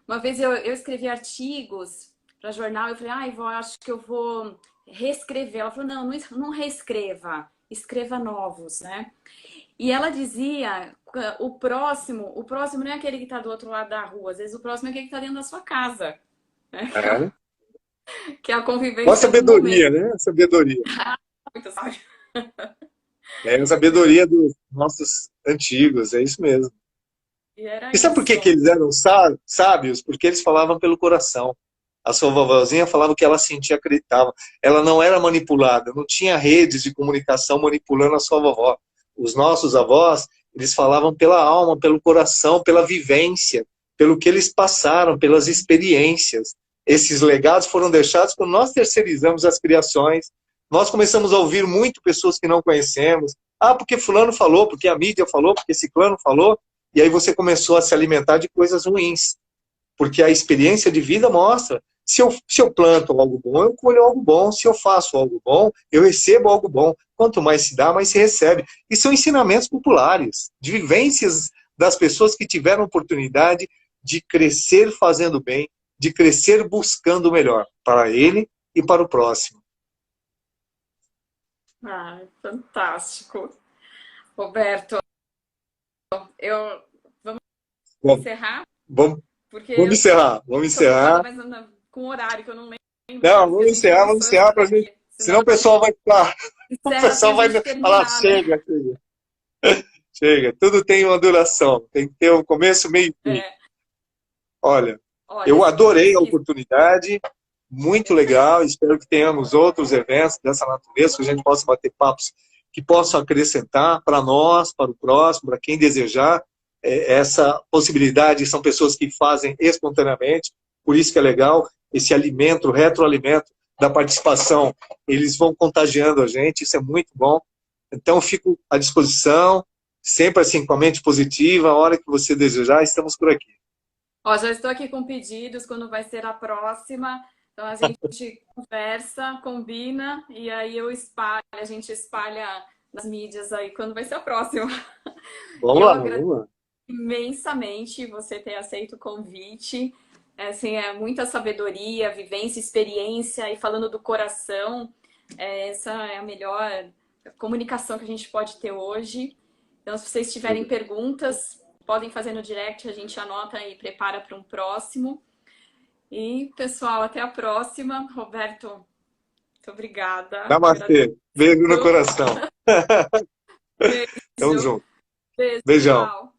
Uma vez eu escrevi artigos para jornal, eu falei, ai, vó, acho que eu vou reescrever. Ela falou, não reescreva, escreva novos, né? E ela dizia, o próximo não é aquele que está do outro lado da rua, às vezes o próximo é aquele que está dentro da sua casa, né? É. Que é a convivência. Uma sabedoria, né? Sabedoria. Muito sábio. É a sabedoria dos nossos antigos, é isso mesmo. E sabe por que eles eram sábios? Porque eles falavam pelo coração. A sua vovozinha falava o que ela sentia, acreditava. Ela não era manipulada, não tinha redes de comunicação manipulando a sua vovó. Os nossos avós, eles falavam pela alma, pelo coração, pela vivência, pelo que eles passaram, pelas experiências. Esses legados foram deixados quando nós terceirizamos as criações. Nós começamos a ouvir muito pessoas que não conhecemos. Ah, porque fulano falou, porque a mídia falou, porque ciclano falou. E aí você começou a se alimentar de coisas ruins. Porque a experiência de vida mostra. Se eu planto algo bom, eu colho algo bom. Se eu faço algo bom, eu recebo algo bom. Quanto mais se dá, mais se recebe. E são ensinamentos populares, de vivências das pessoas que tiveram oportunidade de crescer fazendo bem, de crescer buscando o melhor para ele e para o próximo. Ai, fantástico. Roberto, vamos encerrar? Vamos Vamos encerrar. Com horário que eu não lembro. Não, vamos encerrar para gente. Senão o pessoal vai ficar. O pessoal vai falar, chega. Chega. Tudo tem uma duração. Tem que ter um começo, meio e fim. Olha, eu adorei a oportunidade. Muito legal. Espero que tenhamos outros eventos dessa natureza, que a gente possa bater papos que possam acrescentar para nós, para o próximo, para quem desejar essa possibilidade. São pessoas que fazem espontaneamente, por isso que é legal, esse alimento, o retroalimento da participação, eles vão contagiando a gente, isso é muito bom. Então, fico à disposição, sempre assim, com a mente positiva, a hora que você desejar, estamos por aqui. Ó, já estou aqui com pedidos, quando vai ser a próxima. Então a gente conversa, combina e aí a gente espalha nas mídias aí quando vai ser a próxima. E Vamos eu lá, agradeço vamos lá. imensamente você ter aceito o convite. Assim, é muita sabedoria, vivência, experiência e falando do coração. Essa é a melhor comunicação que a gente pode ter hoje. Então, se vocês tiverem perguntas, podem fazer no direct, a gente anota e prepara para um próximo. E, pessoal, até a próxima. Roberto, muito obrigada. Namastê. Beijo no coração. Beijo. Tamo junto. Beijo, Beijão. tchau.